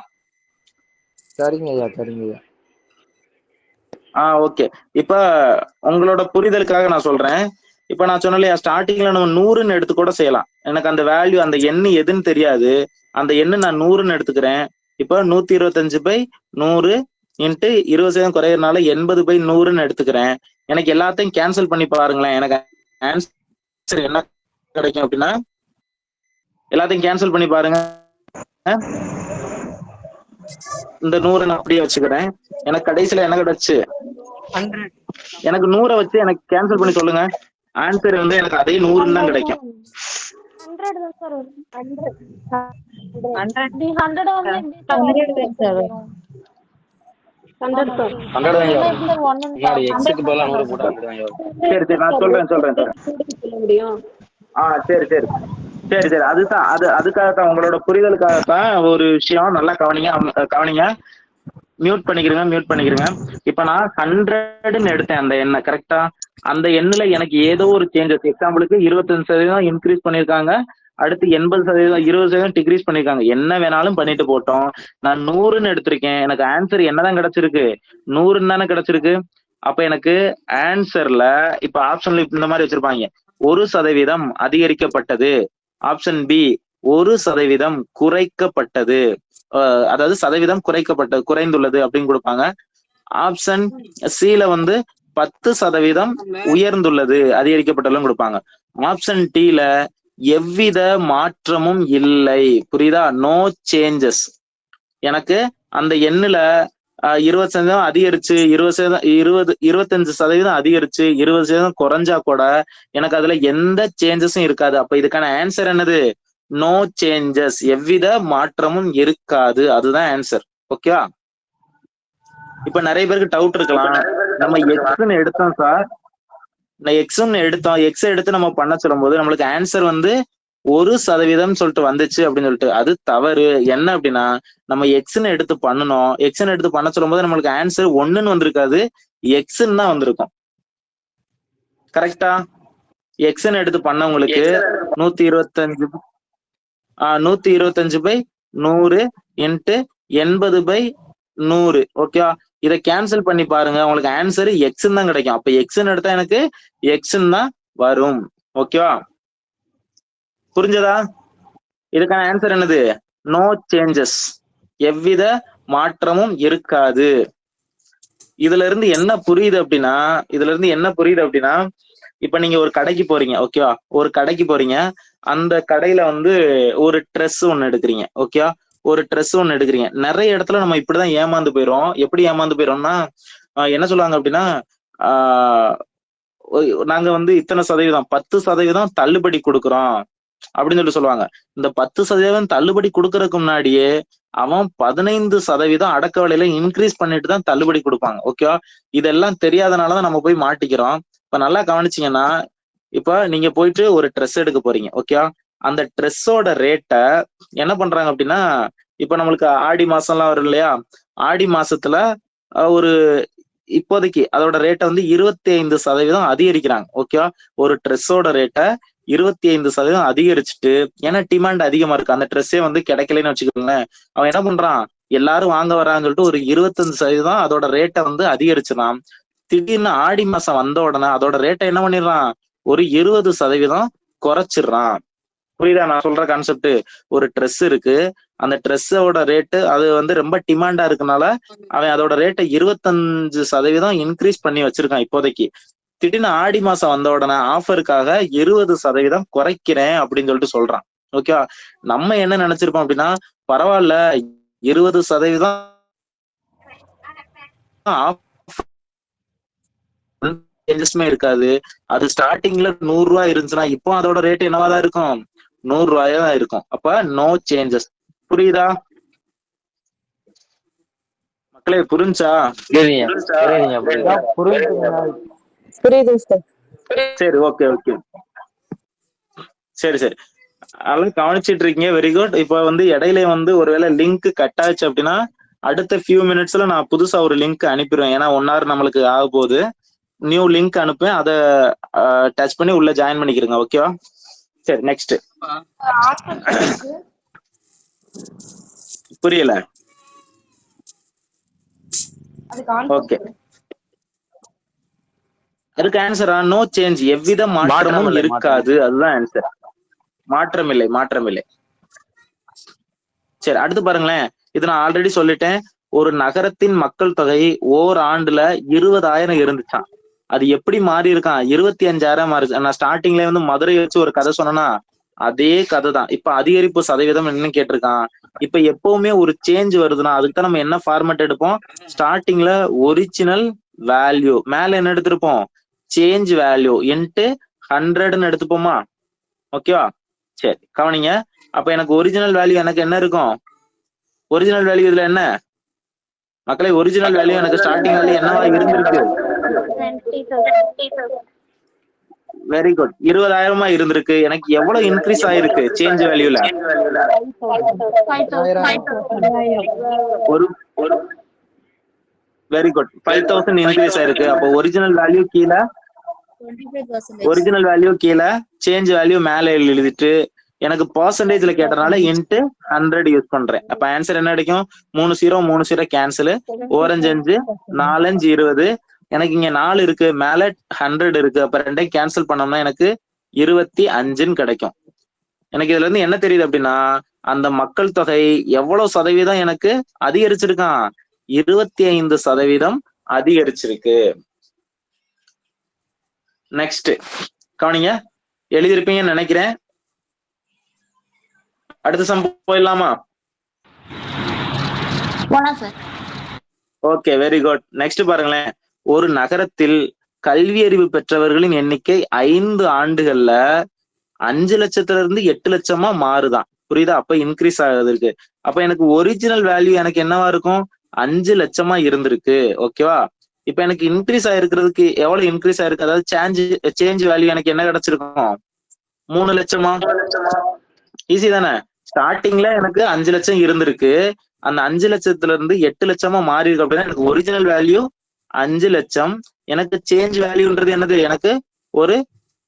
Speaker 6: சரிங்க ஐயா.
Speaker 1: ஓகே. இப்ப உங்களோட புரிதலுக்காக நான் சொல்றேன். இப்ப நான் சொன்னேன் இல்லையா, ஸ்டார்டிங்ல நம்ம 100ன்னு எடுத்து கூட செய்யலாம். எனக்கு அந்த வேல்யூ, அந்த எண்ணு எதுன்னு தெரியாது, அந்த எண்ணு நான் 100ன்னு எடுத்துக்கிறேன். இப்ப 125/100 இன்ட்டு 20% குறையறதுனால 80/100ன்னு எடுத்துக்கிறேன். எனக்கு எல்லாத்தையும் கேன்சல் பண்ணி பாருங்களேன். எனக்கு ஆன்சர் என்ன கிடைக்கும் அப்படின்னா, எல்லாத்தையும் கேன்சல் பண்ணி பாருங்க. இந்த 100 நான் அப்படியே வச்சுக்கிறேன். எனக்கு கடைசியில என்ன கிடைச்சு? எனக்கு 100 வச்சு எனக்கு கேன்சல் பண்ணி சொல்லுங்க. ஆன்சர் வந்து எனக்கு அதே 100 தான் கிடைக்கும்.
Speaker 4: 100 தான் சார் வரும். 100.
Speaker 5: 100
Speaker 4: தி 100 வந்து எப்படி சார் வரும்? 100 சார்.
Speaker 3: 100 தான் ஐயா.
Speaker 4: இந்த 1
Speaker 3: முன்னாடி எக்ஸுக்கு பதிலா 100 போட்டா அப்படிதான் ஐயா.
Speaker 1: சரி நான் சொல்றேன்.
Speaker 4: சொல்ல முடியும்.
Speaker 1: சரி அதுதான், அதுக்காகத்தான், உங்களோட புரிதலுக்காகத்தான் ஒரு விஷயம். நல்லா கவனிங்க. மியூட் பண்ணிக்கிறீங்க. இப்ப நான் 100ன்னு எடுத்தேன் அந்த எண்ணை. கரெக்டா? அந்த எண்ணுல எனக்கு ஏதோ ஒரு சேஞ்சஸ், எக்ஸாம்பிளுக்கு 25% இன்க்ரீஸ் பண்ணிருக்காங்க, அடுத்து 80% 20% டிக்ரீஸ் பண்ணிருக்காங்க. என்ன வேணாலும் பண்ணிட்டு போட்டோம். நான் 100ன்னு எடுத்திருக்கேன். எனக்கு ஆன்சர் என்னதான் கிடைச்சிருக்கு? 100ன்னு தானே கிடைச்சிருக்கு. அப்ப எனக்கு ஆன்சர்ல இப்ப ஆப்ஷன்ல இந்த மாதிரி வச்சிருப்பாங்க, 1% அதிகரிக்கப்பட்டது. ஆப்ஷன் பி 1% குறைக்கப்பட்டது, அதாவது சதவீதம் குறைந்துள்ளது அப்படின்னு கொடுப்பாங்க. ஆப்ஷன் சில வந்து 10% உயர்ந்துள்ளது, அதிகரிக்கப்பட்டதுன்னு கொடுப்பாங்க. ஆப்ஷன் டில எவ்வித மாற்றமும் இல்லை. புரியுதா? No changes. எனக்கு அந்த எண்ணுல 20% அதிகரிச்சு, 25% அதிகரிச்சு, 20% குறைஞ்சா கூட எனக்கு அதுல எந்த சேஞ்சஸும் இருக்காது. அப்ப இதுக்கான ஆன்சர் என்னது? நோ சேஞ்சஸ், எவ்வித மாற்றமும் இருக்காது. அதுதான் ஆன்சர். ஓகேவா? இப்ப நிறைய பேருக்கு டவுட் இருக்கலாம், நம்ம எக்ஸ்ன்னு எடுத்தோம் சார், எக்ஸ் எடுத்து நம்ம பண்ண சொல்லும் போது நம்மளுக்கு ஆன்சர் வந்து 1% சொல்லிட்டு வந்துச்சு அப்படின்னு சொல்லிட்டு. அது தவறு. என்ன அப்படின்னா, நம்ம எக்ஸ்ன்னு எடுத்து பண்ணணும். எக்ஸ்ன்னு எடுத்து பண்ண சொல்லும் போது நம்மளுக்கு ஆன்சர் 1ன்னு வந்திருக்காது, எக்ஸ்ன்னு தான் வந்திருக்கும். கரெக்டா? எக்ஸ்ன்னு எடுத்து பண்ணவங்களுக்கு 125/100 இன்ட்டு 80/100. ஓகேவா? இதை கேன்சல் பண்ணி பாருங்க, உங்களுக்கு ஆன்சர் எக்ஸ்ன்னு தான் கிடைக்கும். அப்ப எக்ஸ்ன்னு எடுத்தா எனக்கு எக்ஸ்ன்னு தான் வரும். ஓகேவா? புரிஞ்சதா? இதுக்கான ஆன்சர் என்னது? நோ சேஞ்சஸ், எவ்வித மாற்றமும் இருக்காது. இதுல இருந்து என்ன புரியுது அப்படின்னா, இப்ப நீங்க ஒரு கடைக்கு போறீங்க. ஓகேவா? ஒரு கடைக்கு போறீங்க, அந்த கடையில வந்து ஒரு ட்ரெஸ் ஒண்ணு எடுக்கிறீங்க. ஓகேவா? ஒரு ட்ரெஸ் ஒண்ணு எடுக்கிறீங்க. நிறைய இடத்துல நம்ம இப்படிதான் ஏமாந்து போயிரும். எப்படி ஏமாந்து போயிரோம்னா, என்ன சொல்லுவாங்க அப்படின்னா நாங்க வந்து இத்தனை சதவீதம் 10% தள்ளுபடி கொடுக்குறோம் அப்படின்னு சொல்லுவாங்க. இந்த 10% தள்ளுபடி கொடுக்கறதுக்கு முன்னாடியே அவன் 15% அடக்க விலையில இன்க்ரீஸ் பண்ணிட்டு தான் தள்ளுபடி கொடுப்பாங்க. ஓகேவா? இதெல்லாம் தெரியாதனாலதான் நம்ம போய் மாட்டிக்கிறோம். இப்ப நல்லா கவனிச்சீங்கன்னா, இப்ப நீங்க போயிட்டு ஒரு ட்ரெஸ் எடுக்க போறீங்க. ஓகேவா? அந்த ட்ரெஸ்ஸோட ரேட்டை என்ன பண்றாங்க அப்படின்னா, இப்ப நம்மளுக்கு ஆடி மாசம்லாம் வரும் இல்லையா? ஆடி மாசத்துல ஒரு இப்போதைக்கு அதோட ரேட்டை வந்து 25% அதிகரிக்கிறாங்க. ஓகேவா? ஒரு ட்ரெஸ்ஸோட ரேட்டை 25% அதிகரிச்சுட்டு, ஏன்னா டிமாண்ட் அதிகமா இருக்கு, அந்த ட்ரெஸ்ஸே வந்து கிடைக்கலன்னு வச்சுக்கோங்களேன், அவன் என்ன பண்றான், எல்லாரும் வாங்க வரான்னு சொல்லிட்டு ஒரு 25% அதோட ரேட்டை வந்து அதிகரிச்சிடான். திடீர்னு ஆடி மாசம் வந்த உடனே அதோட ரேட்டை என்ன பண்ணிடுறான், ஒரு 20% குறைச்சிடுறான். புரியுதா நான் சொல்ற கான்செப்ட்? ஒரு ட்ரெஸ் இருக்கு, அந்த ட்ரெஸ்ஸோட ரேட்டு அது வந்து ரொம்ப டிமாண்டா இருக்கனால அவன் அதோட ரேட்டை 25% இன்க்ரீஸ் பண்ணி வச்சிருக்கான் இப்போதைக்கு. திடீர்னு ஆடி மாசம் வந்த உடனே ஆஃபருக்காக 20% குறைக்கிறேன் அப்படின்னு சொல்லிட்டு சொல்றான். ஓகேவா? நம்ம என்ன நினைச்சிருப்போம் அப்படின்னா, பரவாயில்ல 20% சேஞ்சஸ்மே இருக்காது, அது ஸ்டார்டிங்ல 100 ரூபாய் இருந்துச்சுன்னா இப்போ அதோட ரேட் என்னவாதான் இருக்கும், 100 ரூபாயா தான் இருக்கும். அப்ப நோ சேஞ்சஸ். புரியுதா மக்களே? புரிஞ்சா?
Speaker 2: புரியுது சார்.
Speaker 1: சரி, ஓகே ஓகே, சரி சரி, அதெல்லாம் கவனிச்சிட்டு இருக்கீங்க. Very good. இப்ப வந்து இடையில வந்து ஒருவேளை லிங்க் கட் ஆச்சு அப்படின்னா அடுத்த ஃபியூ மினிட்ஸ்ல நான் புதுசா ஒரு லிங்க் அனுப்பிடுவேன். ஏன்னா 1 hour நம்மளுக்கு ஆக போகுது. நியூ லிங்க் அனுப்புவேன், அதை டச் பண்ணி உள்ள ஜாயின் பண்ணிக்கிறேங்க. ஓகேவா? சரி, நெக்ஸ்ட். புரியல? ஓகே, அதுக்கு ஆன்சரா நோ சேஞ்ச், எவ்வித மாற்றமும் இருக்காது, அதுதான் ஆன்சர். மாற்றம் இல்லை, மாற்றம் இல்லை. சரி, அடுத்து பாருங்களேன். இது நான் ஆல்ரெடி சொல்லிட்டேன். ஒரு நகரத்தின் மக்கள் தொகை ஓராண்டுல 20,000 இருந்துச்சான். அது எப்படி மாறி இருக்கான், 25,000 மாறிச்சு. நான் ஸ்டார்டிங்ல வந்து மதுரை வச்சு ஒரு கதை சொன்னேன்னா அதே கதை தான். இப்ப அதிகரிப்பு சதவீதம் என்ன கேட்டிருக்கான். இப்ப எப்பவுமே ஒரு சேஞ்ச் வருதுன்னா அதுக்கு தான் நம்ம என்ன ஃபார்மேட் எடுப்போம், ஸ்டார்டிங்ல ஒரிஜினல் வேல்யூ, மேல என்ன எடுத்திருப்போம், சேஞ்ச் வேல்யூ இன்ட்டு 100ன்னு எடுத்துப்போமா? ஓகேவா? சரி, கவனிங்க. அப்ப எனக்கு ஒரிஜினல் வேல்யூ எனக்கு என்ன இருக்கும், ஒரிஜினல் வேல்யூ இதுல என்ன மக்களே, ஒரிஜினல் வேல்யூ எனக்கு ஸ்டார்டிங் வேல்யூ என்னவா இருந்திருக்கு, வெரி குட், 20,000 இருந்திருக்கு. எனக்கு எவ்வளவு இன்க்ரீஸ் ஆயிருக்கு சேஞ்ச் வேல்யூல, ஒரு வெரி குட் 5,000 இன்க்ரீஸ் ஆயிருக்கு. அப்போ ஒரிஜினல் வேல்யூ கீழே, ஒரிஜினல் வேல்யூ கீழே, சேஞ்ச் வேல்யூ மேல எழுதிட்டு எனக்கு பர்சன்டேஜ்ல கேட்டனால இன்ட்டு 100 யூஸ் பண்றேன். அப்ப ஆன்சர் என்ன கிடைக்கும், 3 0 3 0 கேன்சல், 4 5 4 5 20. எனக்கு இங்க 4 இருக்கு, மேல 100 இருக்கு, அப்ப ரெண்டையும் கேன்சல் பண்ணோம்னா எனக்கு 25ன்னு கிடைக்கும். எனக்கு இதுல இருந்து என்ன தெரியுது அப்படின்னா, அந்த மக்கள் தொகை எவ்வளவு சதவீதம் எனக்கு அதிகரிச்சிருக்கான், 25% அதிகரிச்சிருக்கு. நெக்ஸ்ட் கவனிங்க, எழுதிருப்பீங்கன்னு நினைக்கிறேன். அடுத்த சம் போயிடலாமா? Okay, very good. நெக்ஸ்ட் பாருங்களேன். ஒரு நகரத்தில் கல்வி அறிவு பெற்றவர்களின் எண்ணிக்கை 5 ஆண்டுகள்ல 5 லட்சத்துல இருந்து 8 லட்சமா மாறுதான். புரியுதா? அப்ப இன்க்ரீஸ் ஆகுது இருக்கு. அப்ப எனக்கு ஒரிஜினல் வேல்யூ எனக்கு என்னவா இருக்கும், 5 லட்சமா இருந்திருக்கு. ஓகேவா? இப்ப எனக்கு இன்க்ரீஸ் ஆயிருக்கிறதுக்கு எவ்வளவு இன்க்ரீஸ் ஆயிருக்கு, அதாவது சேஞ்ச் வேல்யூ எனக்கு என்ன கிடைச்சிருக்கும், 3 லட்சமா? ஈஸி தானே. ஸ்டார்டிங்ல எனக்கு 5 லட்சம் இருந்திருக்கு, அந்த 5 லட்சத்துல இருந்து 8 லட்சமா மாறி இருக்கு அப்படின்னா எனக்கு ஒரிஜினல் வேல்யூ 5 லட்சம், எனக்கு சேஞ்ச் வேல்யூன்றது என்னது, எனக்கு ஒரு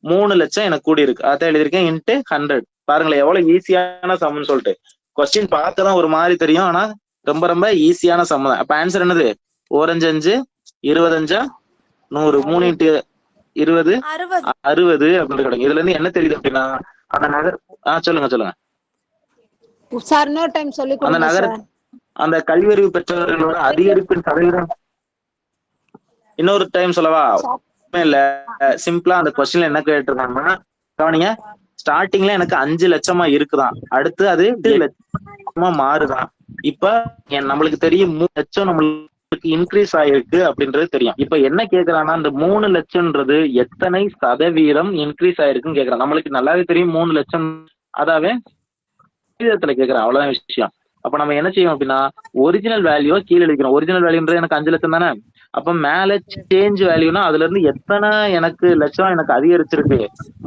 Speaker 1: 3 லட்சம் எனக்கு கூடி இருக்கு. அதான் எழுதியிருக்கேன், இன்ட்டு 100. பாருங்களேன் எவ்வளவு ஈஸியான சம்னு சொல்லிட்டு. கொஸ்டின் பார்க்கதான் ஒரு மாதிரி தெரியும், ஆனா ரொம்ப ரொம்ப ஈஸியான சம் தான். அப்ப ஆன்சர் என்னது, 4 5 5 25 100, 3 × 20 60 அப்படின்னு கிடைக்கும். இதுல இருந்து என்ன தெரியுது அப்படின்னா, அந்த நகர் சொல்லுங்க சொல்லுங்க
Speaker 5: சார், இன்னொரு டைம் சொல்லி கொடுங்க.
Speaker 1: அந்த நகர அந்த கல்வியறிவு பெற்றவர்களோட அதிகரிப்பின் சதவீதம் இன்னொரு டைம் சொல்லவா? இல்ல, சிம்பிளா அந்த கொஸ்டின்ல என்ன கேட்டிருக்காங்கன்னா, கவனிங்க, ஸ்டார்டிங்ல எனக்கு 5 லட்சமா இருக்குதான், அடுத்து அது 8 லட்சமா மாறுதான். இப்ப நம்மளுக்கு தெரியும் 3 லட்சம் நம்மளுக்கு இன்க்ரீஸ் ஆயிருக்கு அப்படின்றது தெரியும். இப்ப என்ன கேக்குறான்னா இந்த 3 லட்சம்ன்றது எத்தனை சதவீதம் இன்க்ரீஸ் ஆயிருக்குன்னு கேக்குறான். நம்மளுக்கு நல்லாவே தெரியும் 3 லட்சம், அதாவே சதவீதத்துல கேக்குறான், அவ்வளவுதான் விஷயம். அப்ப நம்ம என்ன செய்யணும் அப்படின்னா ஒரிஜினல் வேல்யூ கீழே எழுதிக்கணும். ஒரிஜினல் வேல்யூன்றது எனக்கு 5 லட்சம் தானே, அப்ப மேல சேஞ்ச் வேல்யூனா அதுல இருந்து எத்தனை லட்சம் எனக்கு அதிகரிச்சிருக்கு,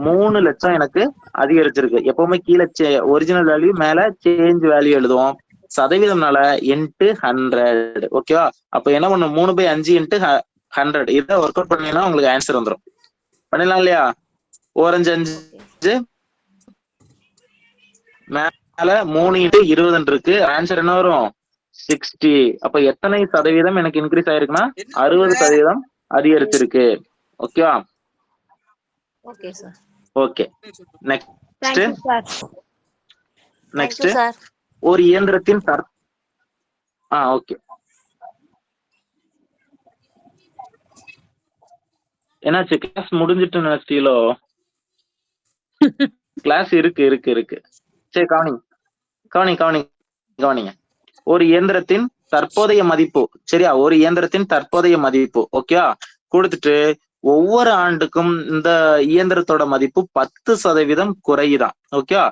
Speaker 1: 3 லட்சம் எனக்கு அதிகரிச்சிருக்கு. எப்பவுமே கீழே ஒரிஜினல் வேல்யூ மேல சேஞ்ச் வேல்யூ எழுதுவோம். சதவீதம்னால இன்ட்டு 100. ஓகேவா? அப்ப என்ன பண்ணும், 3/5 இன்ட்டு 100. இதை ஒர்க் அவுட் பண்ணீங்கன்னா உங்களுக்கு ஆன்சர் வந்துடும். பண்ணிடலாம் இல்லையா? 4×5 மேல 3×20 இருக்கு. ஆன்சர் என்ன வரும்? 60. அப்ப எத்தனை சதவீதம் எனக்கு இன்க்ரீஸ் ஆயிருக்குன்னா 60% அதிகரிச்சிருக்கு. ஓகேவா?
Speaker 5: Okay sir.
Speaker 1: Okay,
Speaker 5: Thank you, sir.
Speaker 1: Next ஒரு இயந்திரத்தின் ஓகே, என்னாச்சு? கிளாஸ் முடிஞ்சிட்டு நினைச்சீங்களோ? கிளாஸ் இருக்கு. சரி, கவனிங்க. ஒரு இயந்திரத்தின் தற்போதைய மதிப்பு, சரியா? ஒரு இயந்திரத்தின் தற்போதைய மதிப்பு, ஓகேவா? கொடுத்துட்டு ஒவ்வொரு ஆண்டுக்கும் இந்த இயந்திரத்தோட மதிப்பு 10% குறையுதான். ஓகேவா?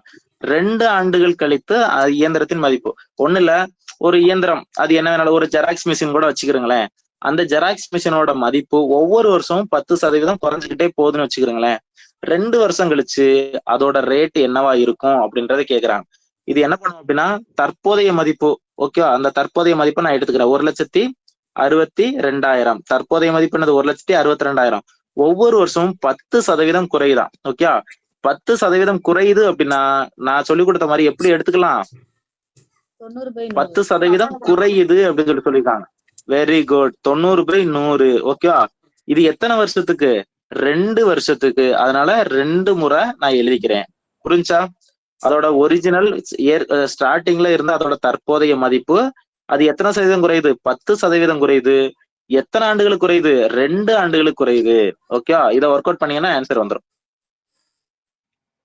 Speaker 1: 2 ஆண்டுகள் கழித்து இயந்திரத்தின் மதிப்பு ஒண்ணு இல்ல, ஒரு இயந்திரம் அது என்ன வேணாலும், ஒரு ஜெராக்ஸ் மிஷின் கூட வச்சுக்கிறீங்களேன். அந்த ஜெராக்ஸ் மிஷினோட மதிப்பு ஒவ்வொரு வருஷமும் 10% குறைஞ்சுக்கிட்டே போகுதுன்னு வச்சுக்கிறீங்களேன். 2 வருஷம் கழிச்சு அதோட ரேட் என்னவா இருக்கும் அப்படின்றத கேக்குறாங்க. இது என்ன பண்ணும் அப்படின்னா தற்போதைய மதிப்பு, ஓகேவா? அந்த தற்போதைய மதிப்பை நான் எடுத்துக்கிறேன். 1,62,000. தற்போதைய மதிப்பு என்னது? 1,62,000. ஒவ்வொரு வருஷமும் 10% குறையுதான். ஓகேவா? 10% குறையுது அப்படின்னா நான் சொல்லி கொடுத்த மாதிரி எப்படி எடுத்துக்கலாம்? 10% குறையுது அப்படின்னு சொல்லியிருக்காங்க. Very good. 90/100. ஓகேவா? இது எத்தனை வருஷத்துக்கு? 2 வருஷத்துக்கு. அதனால 2 முறை நான் எழுதிக்கிறேன். புரிஞ்சா? அதோட ஒரிஜினல் ஸ்டார்டிங்ல இருந்த அதோட தற்போதைய மதிப்பு அது எத்தனை சதவீதம் குறையுது? 10% குறையுது. எத்தனை ஆண்டுகளுக்கு குறையுது? 2 ஆண்டுகளுக்கு குறையுது. ஓகேவா? இதை ஒர்க் அவுட் பண்ணீங்கன்னா ஆன்சர் வந்துடும்.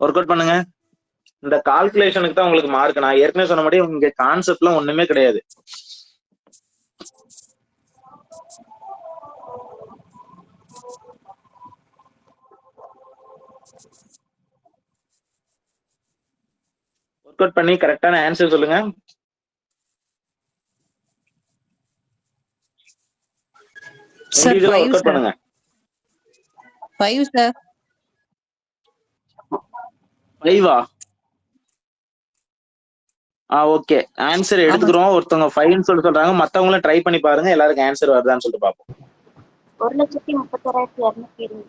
Speaker 1: ஒர்க் அவுட் பண்ணுங்க. இந்த கால்குலேஷனுக்கு தான் உங்களுக்கு மார்க். நான் ஏற்கனவே சொன்ன மாதிரி உங்க கான்செப்ட்லாம் ஒண்ணுமே கிடையாது. ஒர்க் அவுட் பண்ணி கரெக்டான ஆன்சர் சொல்லுங்க. ஒர்க் அவுட் பண்ணுங்க.
Speaker 7: 5 sir.
Speaker 1: 5ஆ? ஓகே, ஆன்சர் எடுத்துக்கிறோம். ஒருத்தவங்க 5ன்னு சொல்றாங்க. மத்தவங்களும் ட்ரை பண்ணி பாருங்க, எல்லாருக்கும் ஆன்சர் வருதான்னு சொல்லிட்டு பார்ப்போம்.
Speaker 4: 1,31,220.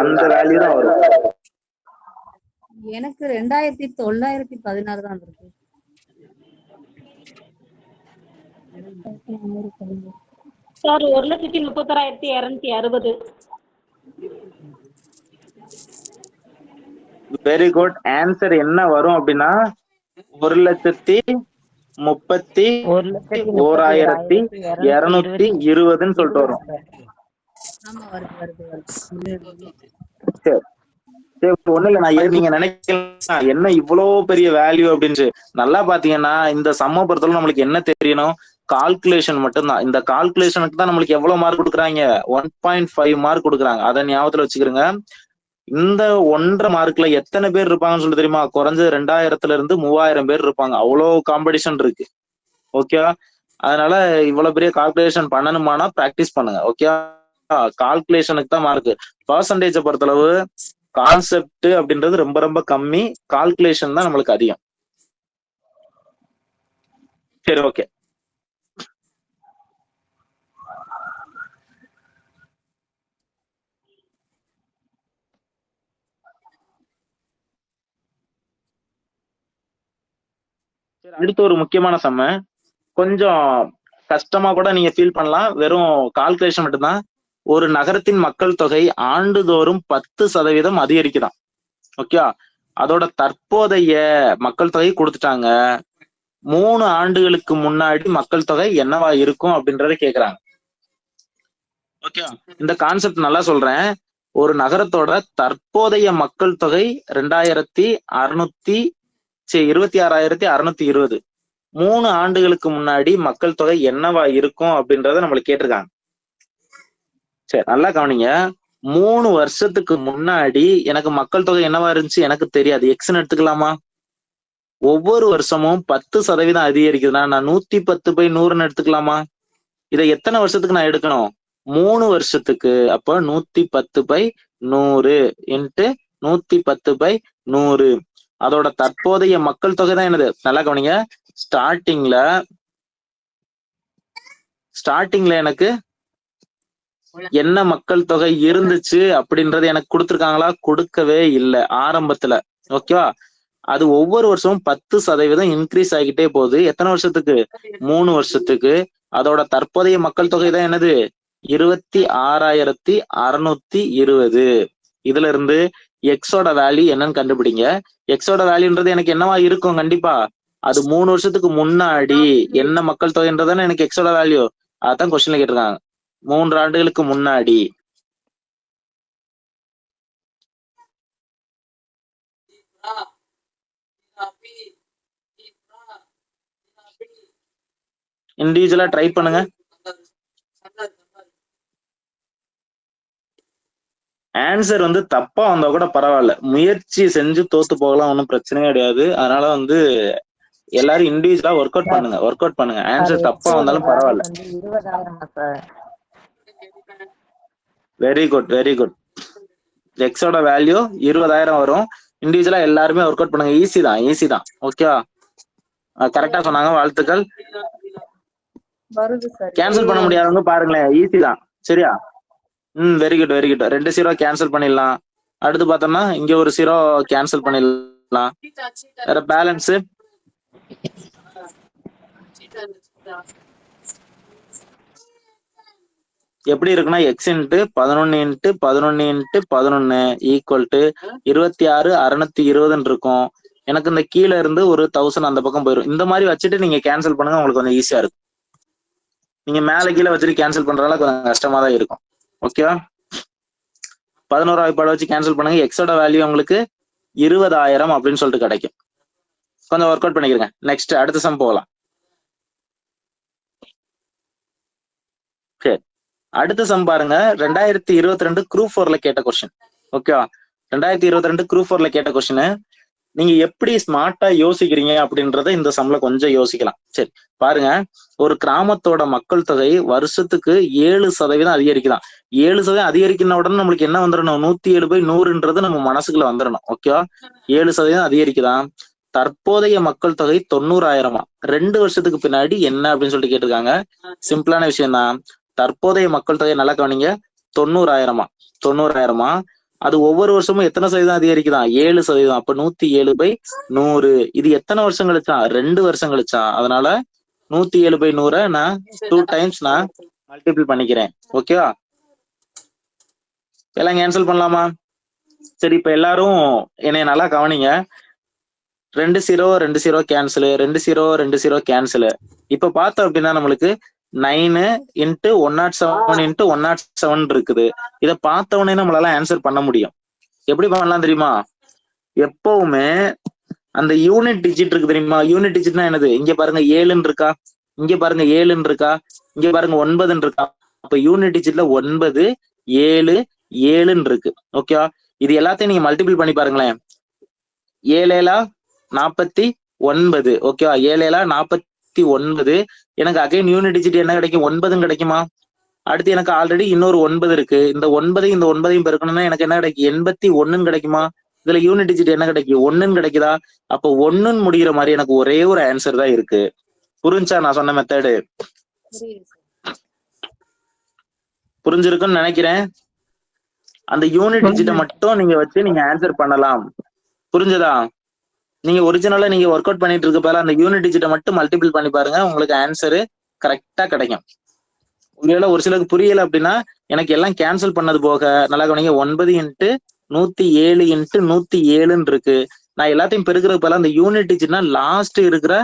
Speaker 1: அந்த வேல்யூ தான் வரும்.
Speaker 7: எனக்கு 2,916 தான் இருக்கு.
Speaker 4: சார் 1,31,260.
Speaker 1: Very good. ஆன்சர் என்ன வரும் அப்படின்னா 1,31,220 சொல்லிட்டு வரும். சரி, ஒண்ணு இல்ல. நீங்க நினைக்கலாம் என்ன இவ்வளவு பெரிய வேல்யூ அப்படின்னு. நல்லா பாத்தீங்கன்னா இந்த சம்ம பொறுத்தவரை நம்மளுக்கு என்ன தெரியணும்? கால்குலேஷன் மட்டும்தான். இந்த கால்குலேஷனுக்கு தான் நம்மளுக்கு எவ்வளவு மார்க் கொடுக்குறாங்க? 1.5 மார்க் கொடுக்குறாங்க. அதை ஞாபகத்துல வச்சுக்கிறோங்க. இந்த 1.5 மார்க்ல எத்தனை பேர் இருப்பாங்கன்னு சொல்லி தெரியுமா? குறைஞ்சது 2000 இருந்து 3000 பேர் இருப்பாங்க. அவ்வளவு காம்படிஷன் இருக்கு. ஓகேவா? அதனால இவ்வளவு பெரிய கால்குலேஷன் பண்ணணுமானா பிராக்டிஸ் பண்ணுங்க. ஓகேவா? கால்குலேஷனுக்கு தான் மார்க். பர்சன்டேஜை பொறுத்தளவு கான்செப்ட் அப்படின்றது ரொம்ப ரொம்ப கம்மி, கால்குலேஷன் தான் நம்மளுக்கு அதிகம். சரி, ஓகே. அடுத்து ஒரு முக்கியமான சம்ம, கொஞ்சம் கஷ்டமா கூட நீங்க ஃபீல் பண்ணலாம். வெறும் கால்குலேஷன் மட்டும்தான். ஒரு நகரத்தின் மக்கள் தொகை ஆண்டுதோறும் 10% அதிகரிக்குதான். ஓகே, அதோட தற்போதைய மக்கள் தொகை கொடுத்துட்டாங்க. 3 ஆண்டுகளுக்கு முன்னாடி மக்கள் தொகை என்னவா இருக்கும் அப்படின்றத கேக்குறாங்க. ஓகே, இந்த கான்செப்ட் நல்லா சொல்றேன். ஒரு நகரத்தோட தற்போதைய மக்கள் தொகை 26,620. 3 ஆண்டுகளுக்கு முன்னாடி மக்கள் தொகை என்னவா இருக்கும் அப்படின்றத நம்மளுக்கு கேட்டிருக்காங்க. சரி, நல்லா கவனிங்க. 3 வருஷத்துக்கு முன்னாடி எனக்கு மக்கள் தொகை என்னவா இருந்துச்சு எனக்கு தெரியாது. எக்ஸ்ன்னு எடுத்துக்கலாமா? ஒவ்வொரு வருஷமும் 10% அதிகரிக்குதுன்னா நான் 110/100ன்னு எடுத்துக்கலாமா? இதை எத்தனை வருஷத்துக்கு நான் எடுக்கணும்? 3 வருஷத்துக்கு. அப்ப 110/100 இன்ட்டு 110/100. அதோட தற்போதைய மக்கள் தொகை தான் என்னது? நல்லா கவனிங்க. ஸ்டார்டிங்ல எனக்கு என்ன மக்கள் தொகை இருந்துச்சு அப்படின்றது எனக்கு கொடுத்துருக்காங்களா? கொடுக்கவே இல்லை ஆரம்பத்துல. ஓகேவா? அது ஒவ்வொரு வருஷமும் 10% இன்க்ரீஸ் ஆகிட்டே போகுது. எத்தனை வருஷத்துக்கு? 3 வருஷத்துக்கு. அதோட தற்போதைய மக்கள் தொகை தான் என்னது? 26,620. இதுல இருந்து எக்ஸோட வேல்யூ என்னன்னு கண்டுபிடிங்க. எக்ஸோட வேல்யூன்றது எனக்கு என்னவா இருக்கும்? கண்டிப்பா அது 3 வருஷத்துக்கு முன்னாடி என்ன மக்கள் தொகைன்றதானே எனக்கு எக்ஸோட வேல்யூ. அதான் கொஸ்டின்ல கேட்டிருக்காங்க. 3 ஆண்டுகளுக்கு முன்னாடி. இண்டிவிஜுவலா ட்ரை பண்ணுங்க. ஆன்சர் வந்து தப்பா வந்தா கூட பரவாயில்ல, முயற்சி செஞ்சு தோத்து போகலாம், ஒன்றும் பிரச்சனையே கிடையாது. அதனால வந்து எல்லாரும் இண்டிவிஜுவலா ஒர்க் அவுட் பண்ணுங்க. ஆன்சர் தப்பா வந்தாலும் பரவாயில்ல.
Speaker 6: 20,000 சார்.
Speaker 1: Very good. எக்ஸோட வேல்யூ 20,000 வரும். இண்டிவிஜுவலா எல்லாருமே ஒர்க் அவுட் பண்ணுங்க. ஈஸி தான். ஓகேவா? கரெக்டா சொன்னாங்க, வாழ்த்துக்கள்.
Speaker 2: வருது சார்.
Speaker 1: கேன்சல் பண்ண முடியாதவங்க பாருங்களேன், ஈஸி தான். சரியா? Very good. 2 0 கேன்சல் பண்ணிடலாம். அடுத்து பார்த்தோம்னா இங்க ஒரு 0 கேன்சல் பண்ணிடலாம். வேற பேலன்ஸ் எப்படி இருக்குன்னா X into 11 into 11 into 11 equal to 26,620 இருக்கும். எனக்கு இந்த கீழே இருந்து ஒரு 1000 அந்த பக்கம் போயிடும். இந்த மாதிரி வச்சுட்டு நீங்க கேன்சல் பண்ணுங்க, உங்களுக்கு கொஞ்சம் ஈஸியா இருக்கும். நீங்க மேல கீழே வச்சுட்டு கேன்சல் பண்றதால கொஞ்சம் கஷ்டமா தான் இருக்கும். ஓகேவா? 11 வாய்ப்பாடு வச்சு கேன்சல் பண்ணுங்க. எக்ஸோட வேல்யூ உங்களுக்கு 20,000 அப்படின்னு சொல்லிட்டு கிடைக்கும். கொஞ்சம் ஒர்க் அவுட் பண்ணிக்கிறேங்க. நெக்ஸ்ட் அடுத்த சம் போகலாம். சரி, அடுத்த சம் பாருங்க. 2022 குரூப் 4ல கேட்ட கொஸ்டின். ஓகேவா? 2022 குரூப் 4ல கேட்ட கொஸ்டின். நீங்க எப்படி ஸ்மார்ட்டா யோசிக்கிறீங்க அப்படின்றத இந்த சம்ல கொஞ்சம் யோசிக்கலாம். சரி பாருங்க, ஒரு கிராமத்தோட மக்கள் தொகை வருஷத்துக்கு 7% அதிகரிக்குதான். 7% அதிகரிக்கிற உடனே நம்மளுக்கு என்ன வந்துடணும்? 107/100ன்றது நம்ம மனசுக்குள்ள வந்துடணும். ஓகேவா? 7% அதிகரிக்குதான். தற்போதைய மக்கள் தொகை 90,000. 2 வருஷத்துக்கு பின்னாடி என்ன அப்படின்னு சொல்லிட்டு கேட்டிருக்காங்க. சிம்பிளான விஷயம் தான். தற்போதைய மக்கள் தொகை நல்லா கவனிங்க, 90,000. அது ஒவ்வொரு வருஷமும் எத்தனை சதவீதம் அதிகரிக்குதான்? 7%. அப்ப 107/100. இது எத்தனை வருஷம் கழிச்சா? 2 வருஷம் கழிச்சா. அதனால 107/100 நான் 2 டைம்ஸ் நான் மல்டிபிள் பண்ணிக்கிறேன். ஓகேவா? எல்லாம் கேன்சல் பண்ணலாமா? சரி, இப்ப எல்லாரும் என்னைய நல்லா கவனிங்க. 2 0 கேன்சல், 2 0 கேன்சல். இப்ப பார்த்தோம் அப்படின்னா நம்மளுக்கு 9 × 107 × 107 இருக்குது. இதை பார்த்தவொடனே நம்மளால ஆன்சர் பண்ண முடியும். எப்படி பண்ணலாம் தெரியுமா? எப்பவுமே அந்த யூனிட் டிஜிட் இருக்கு தெரியுமா? யூனிட் டிஜிட்னா என்னது? இங்க பாருங்க 7ன்னு இருக்கா, இங்க பாருங்க 7ன்னு இருக்கா, இங்க பாருங்க 9ன்னு இருக்கா. அப்ப யூனிட் டிஜிட்ல 9 7 7ன்னு இருக்கு. ஓகேவா? இது எல்லாத்தையும் நீங்க மல்டிபிள் பண்ணி பாருங்களேன். 7 49. ஓகேவா? 7 49. எனக்கு அகைன் யூனிட் டிஜிட் என்ன கிடைக்கும்? 9 கிடைக்குமா? அடுத்து எனக்கு ஆல்ரெடி இன்னொரு 9 இருக்கு. இந்த 9 இந்த 9 பெருக்கணும்னா எனக்கு என்ன கிடைக்கும்? 81 கிடைக்குமா? இதுல யூனிட் டிஜிட் என்ன கிடைக்கும்? 1 கிடைக்குதா? அப்போ 1 முடிகிற மாதிரி எனக்கு ஒரே ஒரு ஆன்சர் தான் இருக்கு. புரிஞ்சா நான் சொன்ன மெத்தடு? புரிஞ்சிருக்குன்னு நினைக்கிறேன். அந்த யூனிட் டிஜிட்டை மட்டும் நீங்க வச்சு நீங்க ஆன்சர் பண்ணலாம். புரிஞ்சதா? நீங்க ஒரிஜினலா நீங்க ஒர்க் அவுட் பண்ணிட்டு இருக்க போல அந்த யூனிட் டிஜிட்டை மட்டும் மல்டிபிள் பண்ணி பாருங்க, உங்களுக்கு ஆன்சரு கரெக்டா கிடைக்கும். ஒருவேளை ஒரு சிலருக்கு புரியல அப்படின்னா எனக்கு எல்லாம் கேன்சல் பண்ணது போக நல்லா கவனிங்க. 9 × 107 × 107 இருக்கு. நான் எல்லாத்தையும் பெருக்கிறது போல அந்த யூனிட் டிஜிட்னா லாஸ்ட் இருக்கிற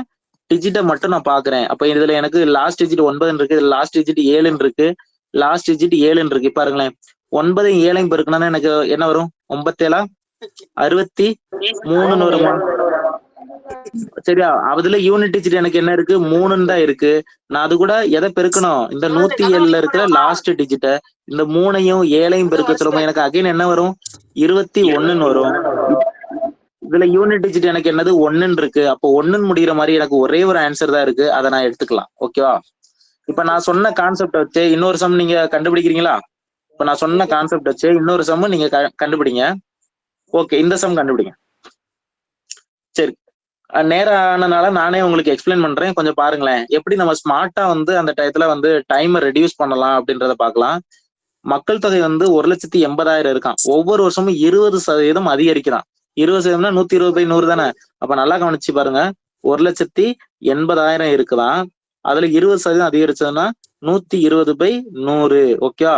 Speaker 1: டிஜிட்டை மட்டும் நான் பாக்குறேன். அப்ப இதுல எனக்கு லாஸ்ட் டிஜிட் 9 இருக்கு, இதுல லாஸ்ட் டிஜிட் 7 இருக்கு, லாஸ்ட் டிஜிட் 7 இருக்கு. பாருங்களேன், 9 7 பெருக்கணும்னா எனக்கு என்ன வரும்? 9 7 63 வருமா? சரியா? அதுல யூனிட் டிஜிட் எனக்கு என்ன இருக்கு? 3 தான் இருக்கு. நான் அது கூட எதை பெருக்கணும்? இந்த 107ல இருக்கிற லாஸ்ட் டிஜிட்ட இந்த 3ஐயும் 7ஐயும் பெருக்க சொல்லும்போது எனக்கு அகைன் என்ன வரும்? 21 வரும். இதுல யூனிட் டிஜிட் எனக்கு என்னது? 1 இருக்கு. அப்போ 1 முடிகிற மாதிரி எனக்கு ஒரே ஒரு ஆன்சர் தான் இருக்கு. அதை நான் எடுத்துக்கலாம். ஓகேவா? இப்ப நான் சொன்ன கான்செப்ட் வச்சு இன்னொரு சம் நீங்க கண்டுபிடிக்கிறீங்களா? இப்ப நான் சொன்ன கான்செப்ட் வச்சு இன்னொரு சம் நீங்க கண்டுபிடிங்க. ஓகே, இந்த சம் கண்டுபிடிங்க. சரி, நேரம் ஆனனால நானே உங்களுக்கு எக்ஸ்பிளைன் பண்றேன். கொஞ்சம் பாருங்களேன், எப்படி நம்ம ஸ்மார்ட்டா வந்து அந்த டயத்துல வந்து டைமை ரெடியூஸ் பண்ணலாம் அப்படின்றத பார்க்கலாம். மக்கள் தொகை வந்து 1,80,000 இருக்கான். ஒவ்வொரு வருஷமும் 20% அதிகரிக்கிறான். 20% 120/100 தானே? அப்ப நல்லா கவனிச்சு பாருங்க. 1,80,000 இருக்குதான். அதுல 20% அதிகரிச்சதுன்னா 120/100. ஓகேவா?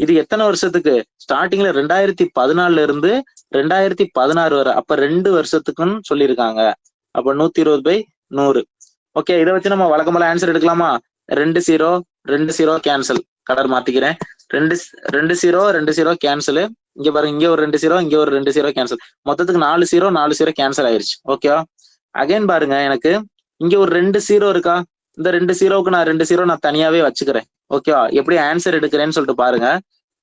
Speaker 1: இது எத்தனை வருஷத்துக்கு? ஸ்டார்டிங்ல 2014 இருந்து 2016 வரை. அப்ப 2 வருஷத்துக்குன்னு சொல்லியிருக்காங்க. அப்ப 120/100. ஓகே, இதை வச்சு நம்ம வழக்கம்போல ஆன்சர் எடுக்கலாமா? 2 0 கேன்சல். கலர் மாத்திக்கிறேன். 2 0 கேன்சல். இங்க பாருங்க, இங்க ஒரு 2 0, இங்க ஒரு 2 0 கேன்சல். மொத்தத்துக்கு 4 0 கேன்சல் ஆயிருச்சு. ஓகேவா? அகைன் பாருங்க, எனக்கு இங்க ஒரு 2 0 இருக்கா? இந்த 2 0க்கு நான் 2 0 நான் தனியாவே வச்சுக்கிறேன். ஓகேவா? எப்படி ஆன்சர் எடுக்கிறேன்னு சொல்லிட்டு பாருங்க.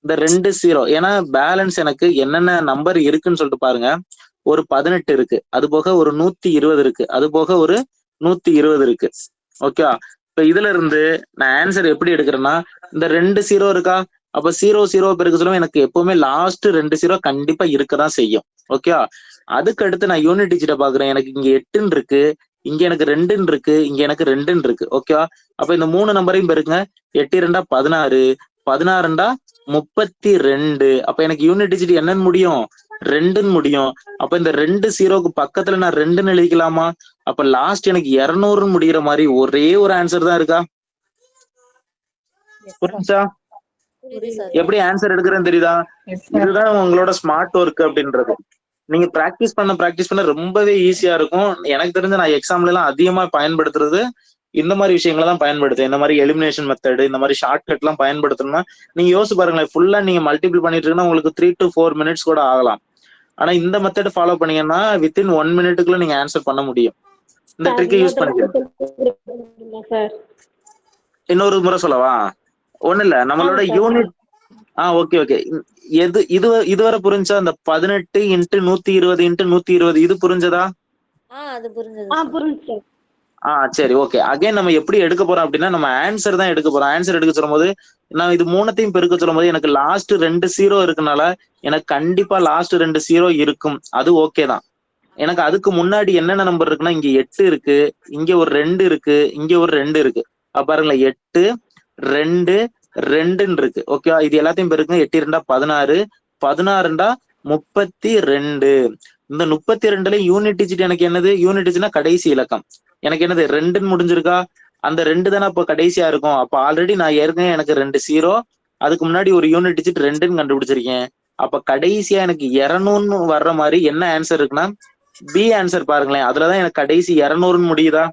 Speaker 1: இந்த 2 0 ஏன்னா பேலன்ஸ் எனக்கு என்னென்ன நம்பர் இருக்குன்னு சொல்லிட்டு பாருங்க. ஒரு 18 இருக்கு, அது போக ஒரு 120 இருக்கு, அது போக ஒரு 120 இருக்கு. ஓகேவா? இப்ப இதுல இருந்து நான் ஆன்சர் எப்படி எடுக்கிறேன்னா, இந்த 2 0 இருக்கா? அப்ப 0 பெருக்க சொல்லுவோம். எனக்கு எப்பவுமே லாஸ்ட் 2 0 கண்டிப்பா இருக்கதான் செய்யும். ஓகேவா? அதுக்கு அடுத்து நான் யூனிட் டிஜிட்டை பாக்குறேன். எனக்கு இங்க 8 இருக்கு, இங்க எனக்கு 2 இருக்கு, இங்க எனக்கு 2 இருக்கு. ஓகேவா? அப்ப இந்த 3 நம்பரையும் பெருக்குங்க. 8 2 16, 16 32. அப்ப எனக்கு யூனிட் டிஜிட் என்னன்னு முடியும்? 2ன்னு முடியும். அப்ப இந்த 2 0க்கு பக்கத்துல நான் 2ன்னு எழுதிக்கலாமா? அப்ப லாஸ்ட் எனக்கு 200 முடிகிற மாதிரி ஒரே ஒரு ஆன்சர் தான் இருக்கா? புரிஞ்சா? எப்படி ஆன்சர் எடுக்கிறேன்னு தெரியுதா? இதுதான் உங்களோட ஸ்மார்ட் ஒர்க் அப்படின்றது. நீங்க பிராக்டிஸ் பண்ண ரொம்பவே ஈஸியா இருக்கும். எனக்கு தெரிஞ்ச நான் எக்ஸாம்ல எல்லாம் அதிகமா பயன்படுத்துறது இந்த மாதிரி விஷயங்களை தான் பயன்படுத்தும். இந்த மாதிரி எலிமினேஷன் மெத்தட், இந்த மாதிரி ஷார்ட் கட் எல்லாம் பயன்படுத்தணும்னா நீங்க யோசிச்சு பாருங்களேன். ஃபுல்லா நீங்க மல்டிபிள் பண்ணிட்டு இருக்குன்னா உங்களுக்கு 3 to 4 minutes கூட ஆகலாம். ஆனா இந்த மெத்தட் ஃபாலோ பண்ணீங்கன்னா வித்தின் 1 minute நீங்க ஆன்சர் பண்ண முடியும். இந்த ட்ரிக்கை யூஸ் பண்ணிக்கணும். இன்னொரு முறை சொல்லவா? ஒண்ணு இல்ல, நம்மளோட யூனிட் ஓகே. இதுவரை புரிஞ்சா? அந்த 18 × 120 × 120 இது புரிஞ்சதா?
Speaker 5: அது புரிஞ்சது.
Speaker 1: சரி, ஓகே. அகைன் நம்ம எப்படி எடுக்க போறோம் அப்படின்னா, நம்ம ஆன்சர் தான் எடுக்க போறோம். ஆன்சர் எடுக்க சொல்லும் போது நான் இது 3ஐயும் பெருக்க சொல்லும் போது எனக்கு லாஸ்ட் 2 0 இருக்குனால எனக்கு கண்டிப்பா லாஸ்ட் 2 0 இருக்கும். அது ஓகே தான். எனக்கு அதுக்கு முன்னாடி என்னென்ன நம்பர் இருக்குன்னா, இங்க 8 இருக்கு, இங்க ஒரு 2 இருக்கு, இங்க ஒரு 2 இருக்கு. பாருங்களேன், 8 2 2ன்னு இருக்கு. ஓகே, இது எல்லாத்தையும் பெருக்குங்க. 8 2 16, 16 32. இந்த 32ல யூனிட் டிஜிட் எனக்கு என்னது? யூனிட் டிஜிட்னா கடைசி இலக்கம். எனக்கு என்னது? 2ன்னு முடிஞ்சிருக்கா? அந்த 2 தானே அப்போ கடைசியா இருக்கும். அப்ப ஆல்ரெடி நான் ஏற்கனவே எனக்கு 2 0, அதுக்கு முன்னாடி ஒரு யூனிட் டிஜிட் 2ன்னு கண்டுபிடிச்சிருக்கேன். அப்ப கடைசியா எனக்கு 200ன்னு வர்ற மாதிரி என்ன ஆன்சர் இருக்குன்னா பி ஆன்சர். பாருங்களேன், அதுலதான் எனக்கு கடைசி 200ன்னு முடியுதா?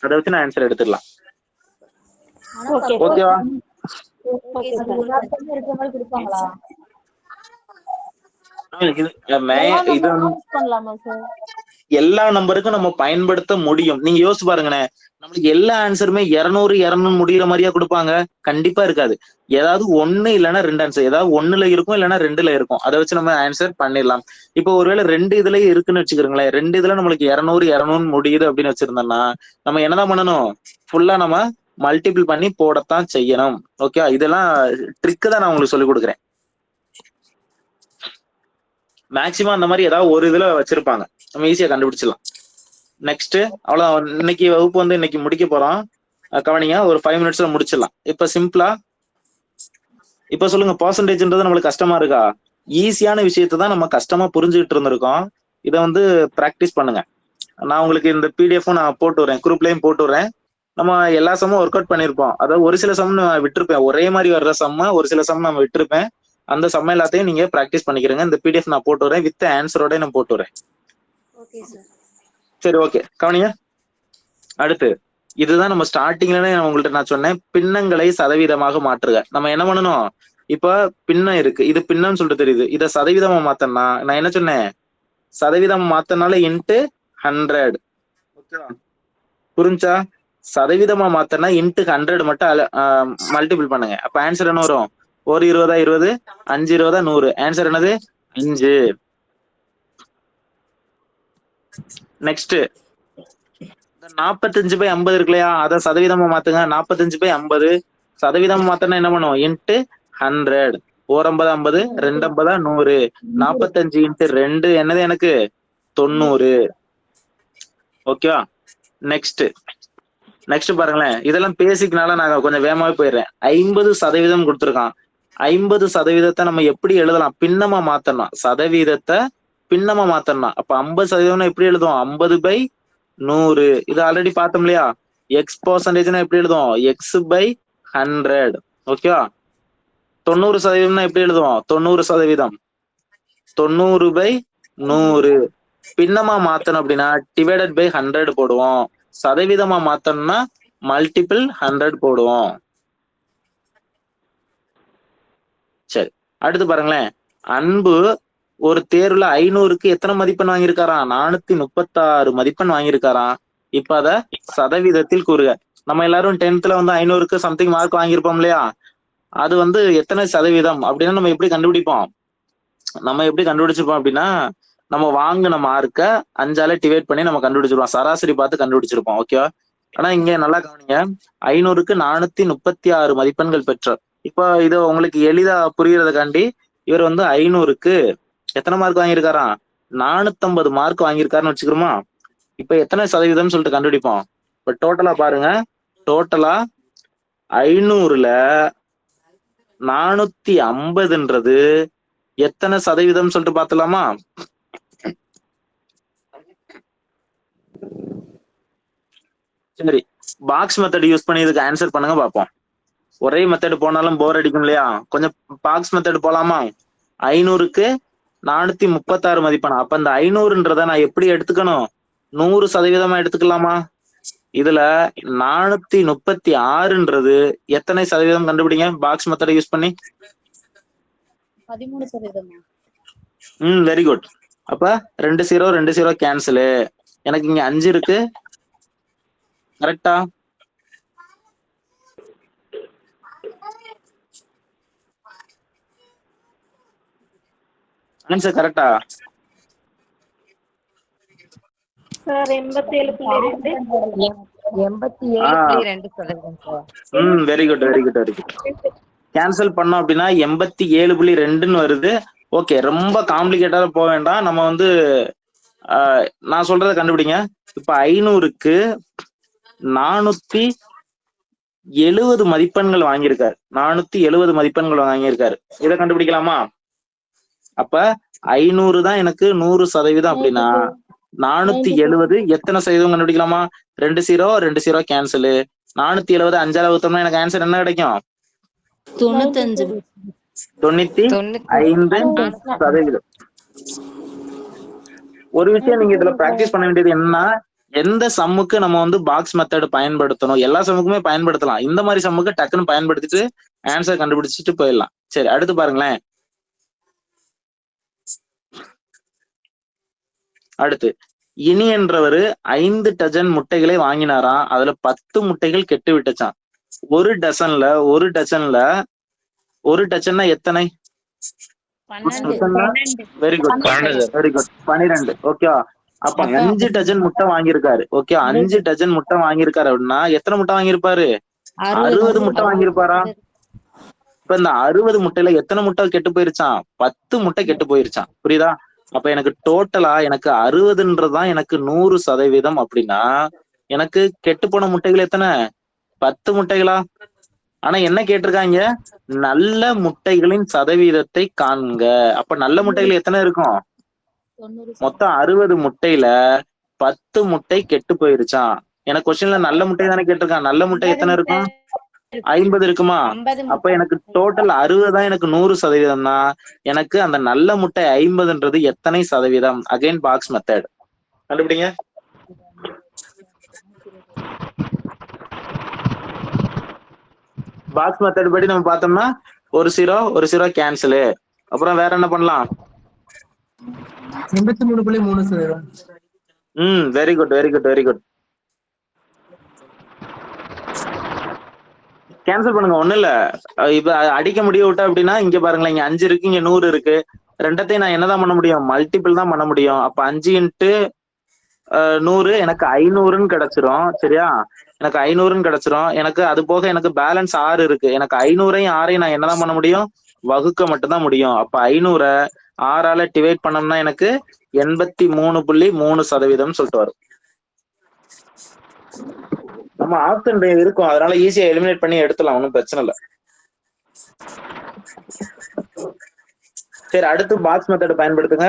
Speaker 1: அதை வச்சு நான் ஆன்சர் எடுத்துடலாம். ஓகேவா? இது எல்லா நம்பருக்கும் நம்ம பயன்படுத்த முடியும். நீங்க யோசிச்சு பாருங்களேன், நம்மளுக்கு எல்லா ஆன்சருமே 200 முடிகிற மாதிரியா கொடுப்பாங்க? கண்டிப்பா இருக்காது. ஏதாவது 1 இல்லைன்னா 2 ஆன்சர், ஏதாவது 1ல இருக்கும் இல்லைன்னா 2ல இருக்கும். அதை வச்சு நம்ம ஆன்சர் பண்ணிடலாம். இப்போ ஒருவேளை 2 இதுலயே இருக்குன்னு வச்சுக்கிறோங்களேன். 2 இதுல நம்மளுக்கு 200 முடியுது அப்படின்னு வச்சிருந்தோம்னா நம்ம என்னதான் பண்ணணும்? ஃபுல்லா நம்ம மல்டிபிள் பண்ணி போடத்தான் செய்யணும். ஓகே, இதெல்லாம் ட்ரிக்கு தான் நான் உங்களுக்கு சொல்லி கொடுக்குறேன். மேக்சிமம் அந்த மாதிரி ஏதாவது ஒரு இதுல வச்சிருப்பாங்க, நம்ம ஈஸியா கண்டுபிடிச்சிடலாம். நெக்ஸ்ட் அவ்வளவுதான். இன்னைக்கு வகுப்பு வந்து இன்னைக்கு முடிக்க போறோம். கவனிங்க, ஒரு 5 minutesல முடிச்சிடலாம். இப்ப சிம்பிளா இப்ப சொல்லுங்க, பர்சன்டேஜ்ன்றது நம்மளுக்கு கஷ்டமா இருக்கா? ஈஸியான விஷயத்தை தான் நம்ம கஷ்டமா புரிஞ்சுக்கிட்டு இருந்திருக்கோம். இதை வந்து பிராக்டிஸ் பண்ணுங்க. நான் உங்களுக்கு இந்த பிடிஎஃப் நான் போட்டு வரேன், குரூப்லயும் போட்டு வரேன். நம்ம எல்லா சம்மும் ஒர்க் அவுட் பண்ணிருப்போம். அதாவது ஒரு சில சம் நான் விட்டுருப்பேன், ஒரே மாதிரி வர்ற சம்ம ஒரு சில சம் நம்ம விட்டுருப்பேன். அந்த சம்ம எல்லாத்தையும் நீங்க பிராக்டிஸ் பண்ணிக்கிறீங்க. இந்த பிடிஎஃப் நான் போட்டு வரேன், வித் ஆன்சரோட நான் போட்டு வரேன். சரி, ஓகே. கவனிங்க, அடுத்து இதுதான் நம்ம ஸ்டார்டிங்ல உங்கள்ட்ட நான் சொன்னேன், பின்னங்களை சதவீதமாக மாற்றுக. நம்ம என்ன பண்ணணும்? இப்ப பின்னம் இருக்கு, இது பின்னம்னு சொல்லிட்டு தெரியுது. இதை சதவீதமா மாத்தனா நான் என்ன சொன்னேன்? சதவீதம் மாத்தனால × 100. புரிஞ்சா? சதவீதமா மாத்தனா இன்ட்டு 100 மட்டும் மல்டிபிள் பண்ணுங்க. அப்ப ஆன்சர் என்ன வரும்? 1 20 20, 5 20 100. ஆன்சர் என்னது? 5. நெக்ஸ்ட் 45/50 இருக்கு இல்லையா, அத சதவீதமா மாத்துங்க. 45/50 சதவீதமா மாத்தனா என்ன பண்ணும்? இன்ட்டு 100. 4 50 50, 2 50 100. 45 இன்ட்டு 2 என்னது எனக்கு? 90. ஓகேவா? நெக்ஸ்ட் பாருங்களேன், இதெல்லாம் பேசிக்னால நான் கொஞ்சம் வேகமாவே போயிடுறேன். 50% கொடுத்துருக்கான். 50% நம்ம எப்படி எழுதலாம்? பின்னமா மாத்தணும். சதவீதத்தை பின்னமா மாத்தணும். அப்ப 50% எப்படி எழுதுவோம்? 50/100. இது ஆல்ரெடி பார்த்தோம் இல்லையா? X% எப்படி எழுதுவோம்? X/100. ஓகேவா? 90% எப்படி எழுதுவோம்? 90%. 90/100. பின்னமா மாத்தணும் அப்படின்னா டிவைடட் பை 100 போடுவோம். சதவீதமா மாத்தணும்னா மல்டிபிள் 100 போடுவோம். சரி, அடுத்து பாருங்களேன். அன்பு ஒரு தேர்வுல 500க்கு எத்தனை மதிப்பெண் வாங்கியிருக்காராம்? 436 மதிப்பெண் வாங்கியிருக்காராம். இப்ப அத சதவீதத்தில் கூறுக. நம்ம எல்லாரும் 10th வந்து 500க்கு சம்திங் மார்க் வாங்கியிருப்போம் இல்லையா? அது எத்தனை சதவீதம் அப்படின்னா நம்ம எப்படி கண்டுபிடிப்போம்? நம்ம எப்படி கண்டுபிடிச்சிருப்போம் அப்படின்னா, நம்ம வாங்கின மார்க்க 5ஆல டிவைட் பண்ணி நம்ம கண்டுபிடிச்சிருப்போம். சராசரி பார்த்து கண்டுபிடிச்சிருப்போம். ஓகேவா? ஆனா இங்க நல்லா கவனிங்க. 500க்கு 436 மதிப்பெண்கள் பெற்றார். இப்போ இது உங்களுக்கு எளிதா புரியறதுக்காண்டி இவர் 500க்கு எத்தனை மார்க் வாங்கியிருக்காராம்? 450 மார்க் வாங்கியிருக்காருன்னு வச்சுக்கிறோமா? இப்ப எத்தனை சதவீதம் சொல்லிட்டு கண்டுபிடிப்போம். இப்ப டோட்டலா பாருங்க. டோட்டலா 500ல 450ன்றது எத்தனை சதவீதம் சொல்லிட்டு பாத்துலாமா? சரி, பாக்ஸ் மெத்தட் யூஸ் பண்ணி இதுக்கு ஆன்சர் பண்ணுங்க பாப்போம். ஒரே மெத்தட் போனாலும் போர் அடிக்கும் இல்லையா? கொஞ்சம் பாக்ஸ் மெத்தட் போலாமா? 500க்கு 436 மதிப்பெண். அப்ப இந்த 500ன்றத நான் எப்படி எடுத்துக்கணும்? 100% எடுத்துக்கலாமா? இதுல 436ன்றது எத்தனை சதவீதம் கண்டுபிடிங்க பாக்ஸ் மெத்தட் யூஸ் பண்ணி.
Speaker 7: 13%.
Speaker 1: Very good. அப்ப 2 0 2 0 கேன்சலு. எனக்கு இங்க 5 இருக்கு. கரெக்டா? ஆன்சர் கரெக்டா?
Speaker 4: Sir 87.2.
Speaker 2: 87.2%.
Speaker 1: Very good very good very good. Cancel பண்ணோம் அப்படின்னா 87.2ன்னு வருது. ஓகே, ரொம்ப காம்ப்ளிகேட்டடா போக வேண்டாம். நம்ம நான் சொல்றதை கண்டுபிடிங்க. இப்ப 500க்கு 470 மதிப்பெண்கள் வாங்கியிருக்காரு. 470 மதிப்பெண்கள் வாங்கியிருக்காரு. இதை கண்டுபிடிக்கலாமா? அப்ப 500 தான் எனக்கு 100% அப்படின்னா 470 எத்தனை சதவீதம் கண்டுபிடிக்கலாமா? 2 0 2 0 கேன்சலு. 470 5ஆல ஊத்தோம்னா எனக்கு ஆன்சர் என்ன கிடைக்கும்? 95%. ஒரு விஷயம் நீங்க இதுல பிராக்டிஸ் பண்ண வேண்டியது என்னன்னா, எந்த சம்முக்கு நம்ம பாக்ஸ் மெத்தட் பயன்படுத்தணும்? எல்லா சம்முக்குமே பயன்படுத்தலாம். இந்த மாதிரி சம்முக்கு டக்குன்னு பயன்படுத்திட்டு ஆன்சர் கண்டுபிடிச்சிட்டு போயிடலாம். சரி, அடுத்து பாருங்களேன். அடுத்து இனி என்றவர் 5 டஜன் முட்டைகளை வாங்கினாராம். அதுல 10 முட்டைகள் கெட்டு விட்டுச்சான். ஒரு டஜன்னா எத்தனை? Very good very good. 12. ஓகேவா? அப்ப 5 டஜன் முட்டை வாங்கியிருக்காரு. ஓகே, 5 டஜன் முட்டை வாங்கியிருக்காரு அப்படின்னா எத்தனை முட்டை வாங்கியிருப்பாரு? 60 முட்டை வாங்கியிருப்பாரா? இப்ப இந்த 60 முட்டையில எத்தனை முட்டை கெட்டு போயிருச்சான்? 10 முட்டை கெட்டு போயிருச்சான். புரியுதா? அப்ப எனக்கு டோட்டலா எனக்கு 60ன்றதுதான் எனக்கு 100% அப்படின்னா எனக்கு கெட்டு போன முட்டைகள் எத்தனை? 10 முட்டைகளா? ஆனா என்ன கேட்டிருக்காங்க? நல்ல முட்டைகளின் சதவீதத்தை காண்க. அப்ப நல்ல முட்டைகள் எத்தனை இருக்கும்? மொத்தம் 60 முட்டையில 10 முட்டை கெட்டு போயிருச்சான். எனக்கு கொஸ்டின்ல நல்ல முட்டை தானே கேட்டிருக்கான். நல்ல முட்டை எத்தனை இருக்கும்? 50 இருக்குமா? அப்ப எனக்கு டோட்டல் 60 தான் எனக்கு 100% தான். எனக்கு அந்த நல்ல முட்டை 50ன்றது எத்தனை சதவீதம்? அகைன் பாக்ஸ் மெத்தட் கண்டுபிடிங்க. பாக்ஸ் மெத்தட் படி நம்ம பார்த்தோம்னா ஒரு 0 கேன்சலு. அப்புறம் வேற என்ன பண்ணலாம்?
Speaker 8: 83.3%.
Speaker 1: Very good very good very good. Cancel பண்ணுங்க, ஒண்ணும் இல்ல. இப்ப அடிக்க முடிய விட்டா அப்படின்னா இங்க பாருங்களேன், இங்க 5 இருக்கு, இங்க 100 இருக்கு. ரெண்டத்தையும் நான் என்னதான் பண்ண முடியும், மல்டிபிள் தான் பண்ண முடியும். அப்ப 5 இன்ட்டு 100 எனக்கு 500ன்னு கிடைச்சிரும். சரியா, எனக்கு 500ன்னு கிடைச்சிரும். எனக்கு அது போக எனக்கு பேலன்ஸ் 6 இருக்கு. எனக்கு 500ஐயும் 6ஐயும் நான் என்னதான் பண்ண முடியும், வகுக்க மட்டும்தான் முடியும். அப்ப 500 6ஆல டிவைட் பண்ணோம்னா எனக்கு 83.3% சொல்லிட்டு வரும். நம்ம ஆப்ஷன் இருக்கும், அதனால ஈஸியா எலிமினேட் பண்ணி எடுத்துலாம், ஒன்றும் பிரச்சனை இல்லை. சரி, அடுத்து பாக்ஸ் மெத்தட் பயன்படுத்துங்க.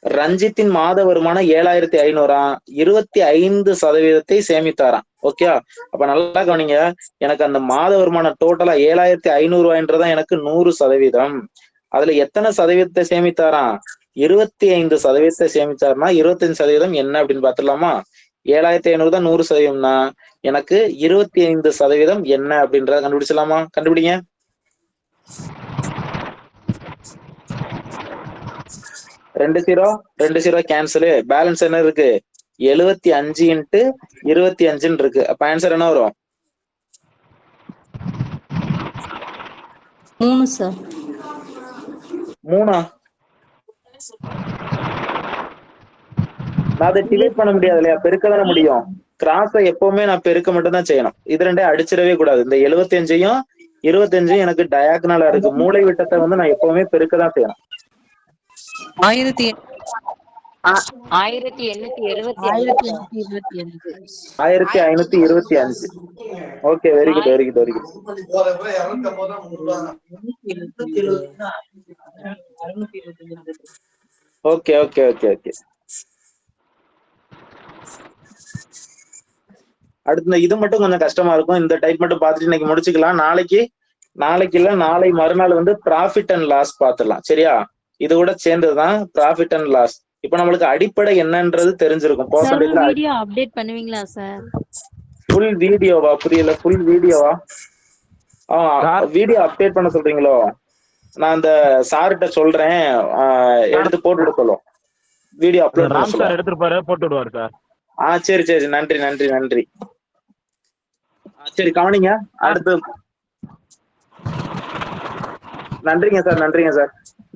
Speaker 1: ரஞ்சித்தின் மாத வருமானம் 7500, 25% சேமித்தாராம். ஓகே, அப்ப நல்லா கவனிங்க. எனக்கு அந்த மாத வருமானம் டோட்டலா 7500 ரூபாய்ன்றதான் எனக்கு 100%. அதுல எத்தனை சதவீதத்தை சேமித்தாராம், 25% சேமிச்சாருன்னா 25% என்ன அப்படின்னு பாத்துடலாமா? 7500 தான் 100%னா எனக்கு 25% என்ன அப்படின்றத கண்டுபிடிச்சலாமா? கண்டுபிடிங்க. ரெண்டு ஜீரோ கேன்சல். பேலன்ஸ் என்ன இருக்கு, 75 இன்ட்டு 25 இருக்கு. அப்ப ஆன்சர் என்ன வரும்?
Speaker 2: 3 சார்.
Speaker 1: 3ஆ? நான் அதை டிவைட் பண்ண முடியாது இல்லையா, பெருக்க தானே முடியும். கிராஸை எப்பவுமே நான் பெருக்க மட்டும் தான் செய்யணும். இது ரெண்டே அடிச்சிடவே கூடாது. இந்த 75யும் 25யும் எனக்கு டயாகனலா இருக்கு. மூளை விட்டத்தை வந்து நான் எப்பவுமே பெருக்க தான் செய்யணும். 1525. Okay, very good, very good, very good. Okay okay okay okay. அடுத்து இது மட்டும் கொஞ்சம் கஷ்டமா இருக்கும். இந்த டைப் மட்டும் பார்த்துட்டு இன்னைக்கு முடிச்சுக்கலாம். நாளைக்கு இல்ல நாளை மறுநாள் வந்து ப்ராஃபிட் அண்ட் லாஸ் பார்த்துடலாம். சரியா, இது கூட சேர்ந்ததுதான் ப்ராஃபிட் அண்ட் லாஸ். இப்ப நம்மளுக்கு அடிப்படை என்னன்றது தெரிஞ்சிருக்கும்.
Speaker 2: வீடியோ அப்டேட் பண்ணுவீங்களா சார்?
Speaker 1: ஃபுல் வீடியோவா? புரியல. ஃபுல் வீடியோவா? வீடியோ அப்டேட் பண்ண சொல்றீங்களோ? நான் அந்த சார்கிட்ட சொல்றேன், எடுத்து போட்டு விட சொல்லுவோம். வீடியோ அப்லோட் பண்ண சொல்லுங்க.
Speaker 7: எடுத்துப்பாரு, போட்டு விடுவாரு சார்.
Speaker 1: சரி சரி, நன்றி நன்றி நன்றி. சரி, கவனிங்க. அடுத்து நன்றிங்க சார், நன்றிங்க சார்.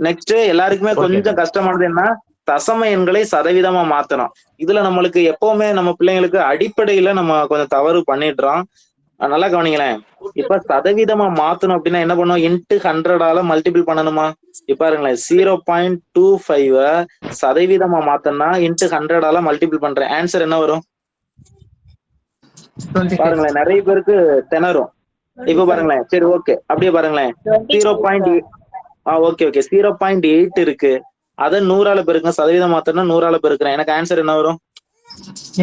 Speaker 1: நெக்ஸ்ட் எல்லாருக்குமே கொஞ்சம் கஷ்டமானது என்ன, தசம எண்களை சதவீதமா மாத்தணும். இதுல நம்மளுக்கு எப்பவுமே நம்ம பிள்ளைங்களுக்கு அடிப்படையில நம்ம கொஞ்சம் தவறு பண்ணிடுறோம். நல்லா கவனிங்களேன். இப்ப சதவீதமா மாத்தணும் அப்படின்னா என்ன பண்ணுவோம், இன்ட்டு 100ஆல மல்டிபிள் பண்ணணுமா? இப்ப பாருங்களேன், 0.25 சதவீதமா மாத்தனா இன்ட்டு 100ஆல மல்டிபிள் பண்றேன். ஆன்சர் என்ன வரும் பாருங்களேன். நிறைய பேருக்கு திணறும். இப்ப பாருங்களேன். சரி, ஓகே, அப்படியே பாருங்களேன். 0.8. ஓகே ஓகே, 0.8 இருக்கு. அதை 100ஆல பெருக்க, சதவீதம் மாத்தனா 100ஆல பெருக்கிறேன். எனக்கு ஆன்சர் என்ன வரும்?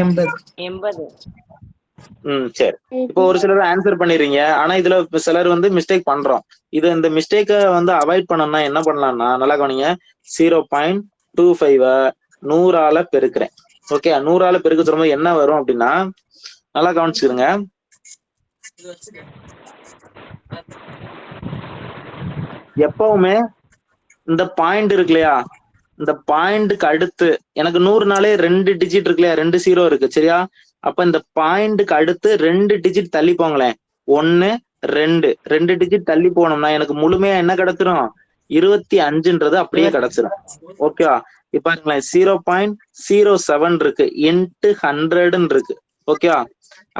Speaker 2: 80.
Speaker 1: சரி. இப்போ ஒரு சிலர் ஆன்சர் பண்ணிடுறீங்க, ஆனா இதுல சிலர் வந்து மிஸ்டேக் பண்றோம். இந்த மிஸ்டேக்கை வந்து அவாய்ட் பண்ணணும்னா என்ன பண்ணலாம்னா, நல்லா கவனிங்க. 0.25 100ஆல பெருக்கிறேன். ஓகே, 100ஆல பெருக்க சொல்லும்போது என்ன வரும் அப்படின்னா, நல்லா கவனிச்சுக்கிறேங்க. எப்பவுமே இந்த பாயிண்ட் இருக்கு இல்லையா, இந்த பாயிண்ட்க்கு அடுத்து எனக்கு 100நாலே 2 டிஜிட் இருக்கு இல்லையா, 2 0 இருக்கு. சரியா, அப்ப இந்த பாயிண்ட்க்கு அடுத்து 2 டிஜிட் தள்ளி போங்களேன். 1 2 டிஜிட் தள்ளி போனோம்னா எனக்கு முழுமையா என்ன கிடைச்சிரும், 25ன்றது அப்படியே கிடைச்சிரும். ஓகேவா? இப்ப பாருங்களேன், 0.07 இருக்கு, இன்ட்டு 100 இருக்கு. ஓகேவா?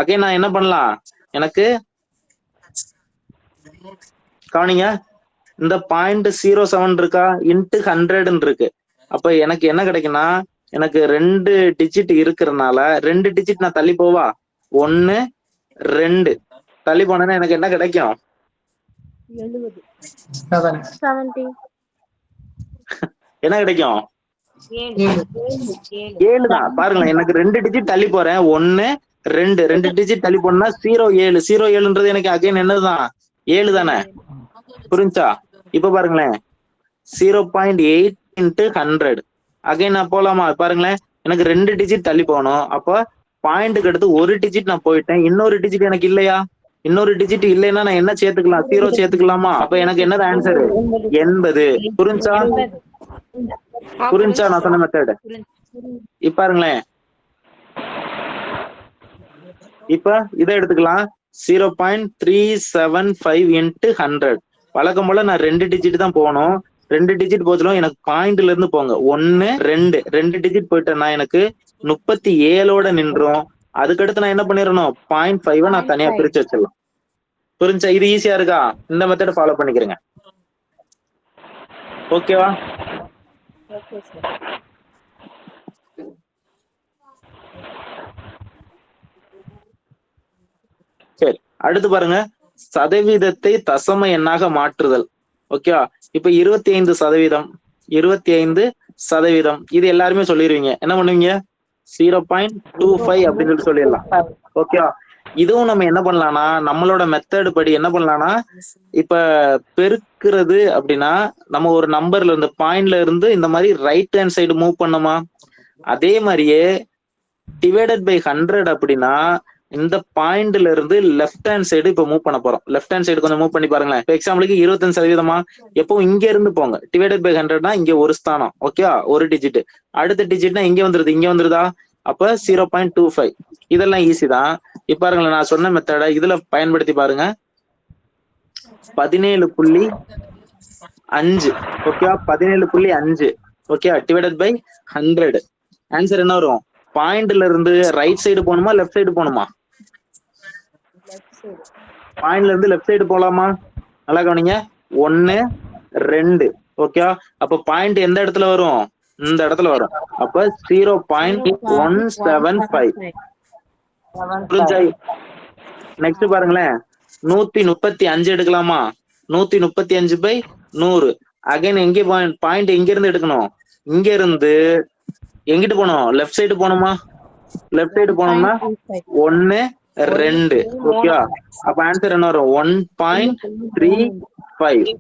Speaker 1: அகே நான் என்ன பண்ணலாம், எனக்கு கவனிங்க, இந்த 0.07 இருக்கா, இன்ட்டு 100 இருக்கு. அப்ப எனக்கு என்ன கிடைக்குன்னா, எனக்கு 2 டிஜிட் இருக்கிறதுனால 2 டிஜிட் நான் தள்ளி போவா, 1 2 தள்ளி போனேன்னா எனக்கு என்ன கிடைக்கும்,
Speaker 4: 70.
Speaker 1: என்ன கிடைக்கும், 7 தான். பாருங்களேன், எனக்கு 2 டிஜிட் தள்ளி போறேன், 1 2 டிஜிட் தள்ளி போனா 07. 07ன்றது எனக்கு அகைன் என்னதுதான், 7 தானே. புரிஞ்சா? இப்ப பாருங்களேன், 0.8 இன்ட்டு 100 அகைன் நான் போலாமா? பாருங்களேன், எனக்கு 2 டிஜிட் தள்ளி போகணும். அப்ப பாயிண்ட்டுக்கு அடுத்து 1 டிஜிட் நான் போயிட்டேன், இன்னொரு டிஜிட் எனக்கு இல்லையா? இன்னொரு டிஜிட் இல்லைன்னா நான் என்ன சேர்த்துக்கலாம், 0 சேர்த்துக்கலாமா? அப்ப எனக்கு என்னது ஆன்சர், 80. புரிஞ்சா? புரிஞ்சா நான் சொன்ன மெத்தட்? இப்ப பாருங்களேன், இப்ப இதை எடுத்துக்கலாம். 0.375 இன்ட்டு 100. வழக்கம் போல நான் 2 டிஜிட் தான் போகணும். 2 டிஜிட் போதிலும் எனக்கு பாயிண்ட்ல இருந்து போங்க. 1 2 டிஜிட் போயிட்டேன்னா எனக்கு 37ஓட நின்றோம். அதுக்கடுத்து நான் என்ன பண்ணிடணும், 0.5 நான் தனியா பிரிச்சு வச்சிடலாம். புரிஞ்சா? இது ஈஸியா இருக்கா? இந்த மெத்தட் ஃபாலோ பண்ணிக்கிறேங்க. ஓகேவா?
Speaker 4: Okay sir.
Speaker 1: சரி, அடுத்து பாருங்க, சதவீதத்தை தசம எண்ணாக மாற்றுதல். ஓகேவா? இப்ப 25%, 25%, இது எல்லாருமே சொல்லிடுவீங்க. என்ன பண்ணுவீங்க? 0.25 அப்படின்னு சொல்லிடலாம். ஓகேவா? இதுவும் நம்ம என்ன பண்ணலாம்னா, நம்மளோட மெத்தட் படி என்ன பண்ணலாம்னா, இப்ப பெருக்கிறது அப்படின்னா நம்ம ஒரு நம்பர்ல இருந்து பாயிண்ட்ல இருந்து இந்த மாதிரி ரைட் ஹேண்ட் சைடு மூவ் பண்ணோமா, அதே மாதிரியே டிவைடட் பை 100 அப்படின்னா இந்த பாயிண்ட்ல இருந்து லெஃப்ட் ஹேண்ட் சைடு இப்ப மூவ் பண்ண போறோம். லெஃப்ட் ஹேண்ட் சைடு கொஞ்சம் மூவ் பண்ணி பாருங்களேன். இப்ப எக்ஸாம்பிளுக்கு 25%, எப்போ இங்க இருந்து போங்க. டிவைடட் பை 100னா இங்க ஒரு ஸ்தானம். ஓகே, ஒரு டிஜிட். அடுத்த டிஜிட்னா இங்க வந்துருது, இங்க வந்துருதா? அப்ப 0.25. இதெல்லாம் ஈஸி தான். இப்ப பாருங்களேன், நான் சொன்ன மெத்தட இதுல பயன்படுத்தி பாருங்க. 17.5. Okay, 17.5. Okay, divided by 100. Answer என்ன வரும்? பாயிண்ட்ல இருந்து ரைட் சைடு போகணுமா, லெஃப்ட் சைடு போகணுமா? பாயிண்ட்ல இருந்து லெஃப்ட் சைடு போலாமா? நல்லா கவனிங்க. 1 2. ஓகே, அப்ப பாயிண்ட் எந்த இடத்துல வரும்? இந்த இடத்துல வரும். அப்ப 0.175. நெக்ஸ்ட் பாருங்களேன், 135 எடுக்கலாமா? 135/100. அகைன் எங்க பாயிண்ட் எங்க இருந்து எடுக்கணும்? இங்க இருந்து எங்கிட்டு போனோம்? லெஃப்ட் சைடு போனோமா? லெஃப்ட் சைடு போனோம்னா 1 2. ஓகே, அப்ப ஆன்சர் என்ன வரும்? 1.35.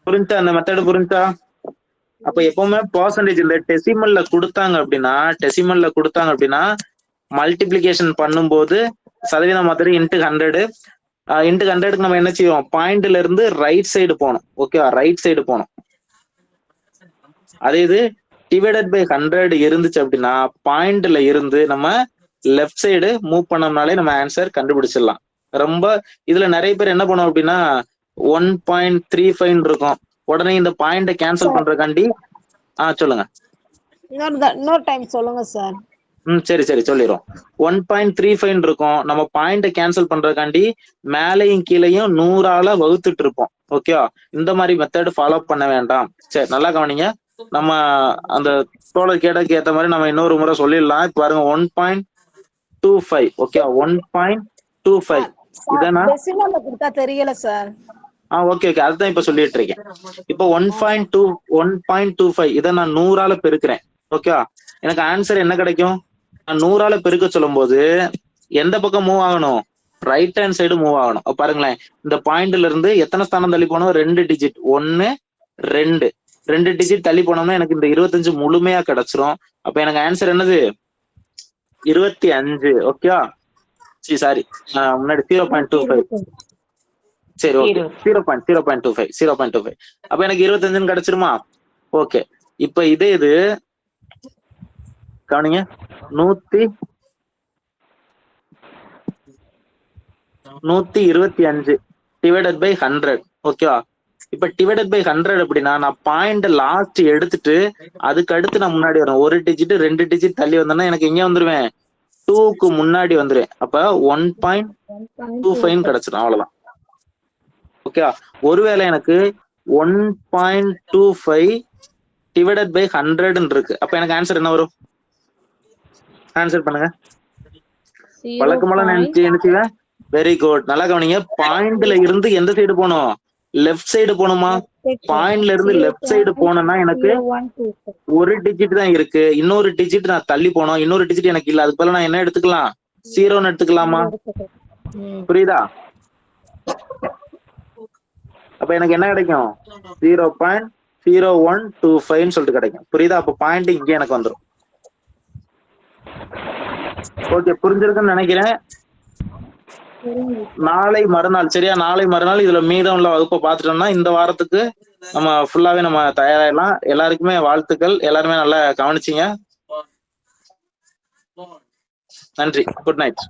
Speaker 1: புரிஞ்சா? அந்த மெத்தட் புரிஞ்சா? அப்ப எப்பவுமே பெர்சன்டேஜ் இந்த டெசிமல்ல கொடுத்தாங்க அப்படின்னா மல்டிபிளிகேஷன் பண்ணும்போது சதவீதம் மாத்திரம் இன்ட்டு 100. இன்ட்டு 100க்கு நம்ம என்ன செய்வோம்? பாயிண்ட்ல இருந்து ரைட் சைடு போகணும். ஓகே, ரைட் சைடு போகணும். அதே இது டிவைடட் பை 100 இருந்துச்சு அப்படின்னா பாயிண்ட்ல இருந்து நம்ம லெஃப்ட் சைடு மூவ் பண்ணோம்னாலே நம்ம ஆன்சர் கண்டுபிடிச்சிடலாம். ரொம்ப இதுல நிறைய பேர் என்ன பண்ணுவோம் அப்படின்னா 1.35 இருக்கும். உடனே இந்த பாயிண்ட கேன்சல் பண்றதுக்காண்டி சொல்லுங்க.
Speaker 4: இன்னொரு டைம் சொல்லுங்க சார்.
Speaker 1: சரி சொல்லிடுறோம். 1.35 இருக்கும். நம்ம பாயிண்ட கேன்சல் பண்றதுக்காண்டி மேலையும் கீழையும் 100ஆல வகுத்துட்டு இருப்போம். ஓகே, இந்த மாதிரி மெத்தட் ஃபாலோ பண்ண வேண்டாம். சரி, நல்லா கவனிங்க. நம்ம அந்த தோழர் கேட்டதுக்கு ஏத்த மாதிரி நம்ம இன்னொரு முறை சொல்லிடலாம். இப்ப பாருங்க, 1.25. ஓகே, 1.25 இதனா
Speaker 4: தெரியல சார்.
Speaker 1: ஓகே, அதுதான் இப்ப சொல்லிட்டு இருக்கேன். இப்ப 1.25 இதை நான் 100ஆல பெருக்கிறேன். ஓகே, எனக்கு ஆன்சர் என்ன கிடைக்கும்? நான் 100ஆல பெருக்க சொல்லும் போது எந்த பக்கம் மூவ் ஆகணும்? ரைட் ஹேண்ட் சைடு மூவ் ஆகணும். பாருங்களேன், இந்த பாயிண்ட்ல இருந்து எத்தனை ஸ்தானம் தள்ளி போனோம்? 2 டிஜிட். 1 2 டிஜிட் தள்ளி போனோம்னா எனக்கு இந்த 25 முழுமையா கிடைச்சிரும். அப்ப எனக்கு ஆன்சர் என்னது? 25. ஓகே, சாரி, முன்னாடி 0.25. சரி, ஓகே, 0.25. அப்ப எனக்கு 25 கிடைச்சிருமா? ஓகே, இப்ப இது கவனிங்க, 125 டிவைடட் பை 100. ஓகேவா? இப்ப டிவைடட் பை 100 அப்படின்னா நான் பாயிண்ட் லாஸ்ட் எடுத்துட்டு அதுக்கு அடுத்து நான் முன்னாடி வரேன். ஒரு டிஜிட் 2 டிஜிட் தள்ளி வந்தேன்னா எனக்கு எங்க வந்துருவேன்? 2க்கு முன்னாடி வந்துருவேன். அப்ப 1.25 கிடைச்சிடும். அவ்வளவுதான். ஓகே, ஒருவேளை எனக்கு 1.25 டிவைடட் பை 100 இருக்கு. அப்ப எனக்கு ஆன்சர் என்ன வரும்? ஆன்சர் பண்ணுங்க. வழக்கமான நினைச்சுவேன். வெரி குட், நல்லா கவனிங்க. பாயிண்ட்ல இருந்து எந்த சைடு போகணும்? லெஃப்ட் சைடு போகணுமா? பாயிண்ட்ல இருந்து லெஃப்ட் சைடு போனோம்னா எனக்கு ஒரு டிஜிட் தான் இருக்கு. இன்னொரு டிஜிட் நான் தள்ளி போனோம். இன்னொரு டிஜிட் எனக்கு இல்ல. அதுக்கு பதிலா நான் என்ன எடுத்துக்கலாம்? 0ன்னு எடுத்துக்கலாமா? புரியுதா? அப்ப எனக்கு என்ன கிடைக்கும்? 0.0125 சொல்லிட்டு கிடைக்கும். புரியுதா? அப்ப பாயிண்ட் இங்கே எனக்கு வந்துடும். ஓகே, புரிஞ்சிருக்குன்னு நினைக்கிறேன். நாளை மறுநாள், சரியா? நாளை மறுநாள் இதுல மீதம் உள்ள வகுப்பை பார்த்துட்டோம்னா இந்த வாரத்துக்கு நம்ம ஃபுல்லாவே நம்ம தயாராகலாம். எல்லாருக்குமே வாழ்த்துக்கள். எல்லாருமே நல்லா கவனிச்சிங்க. நன்றி. Good night.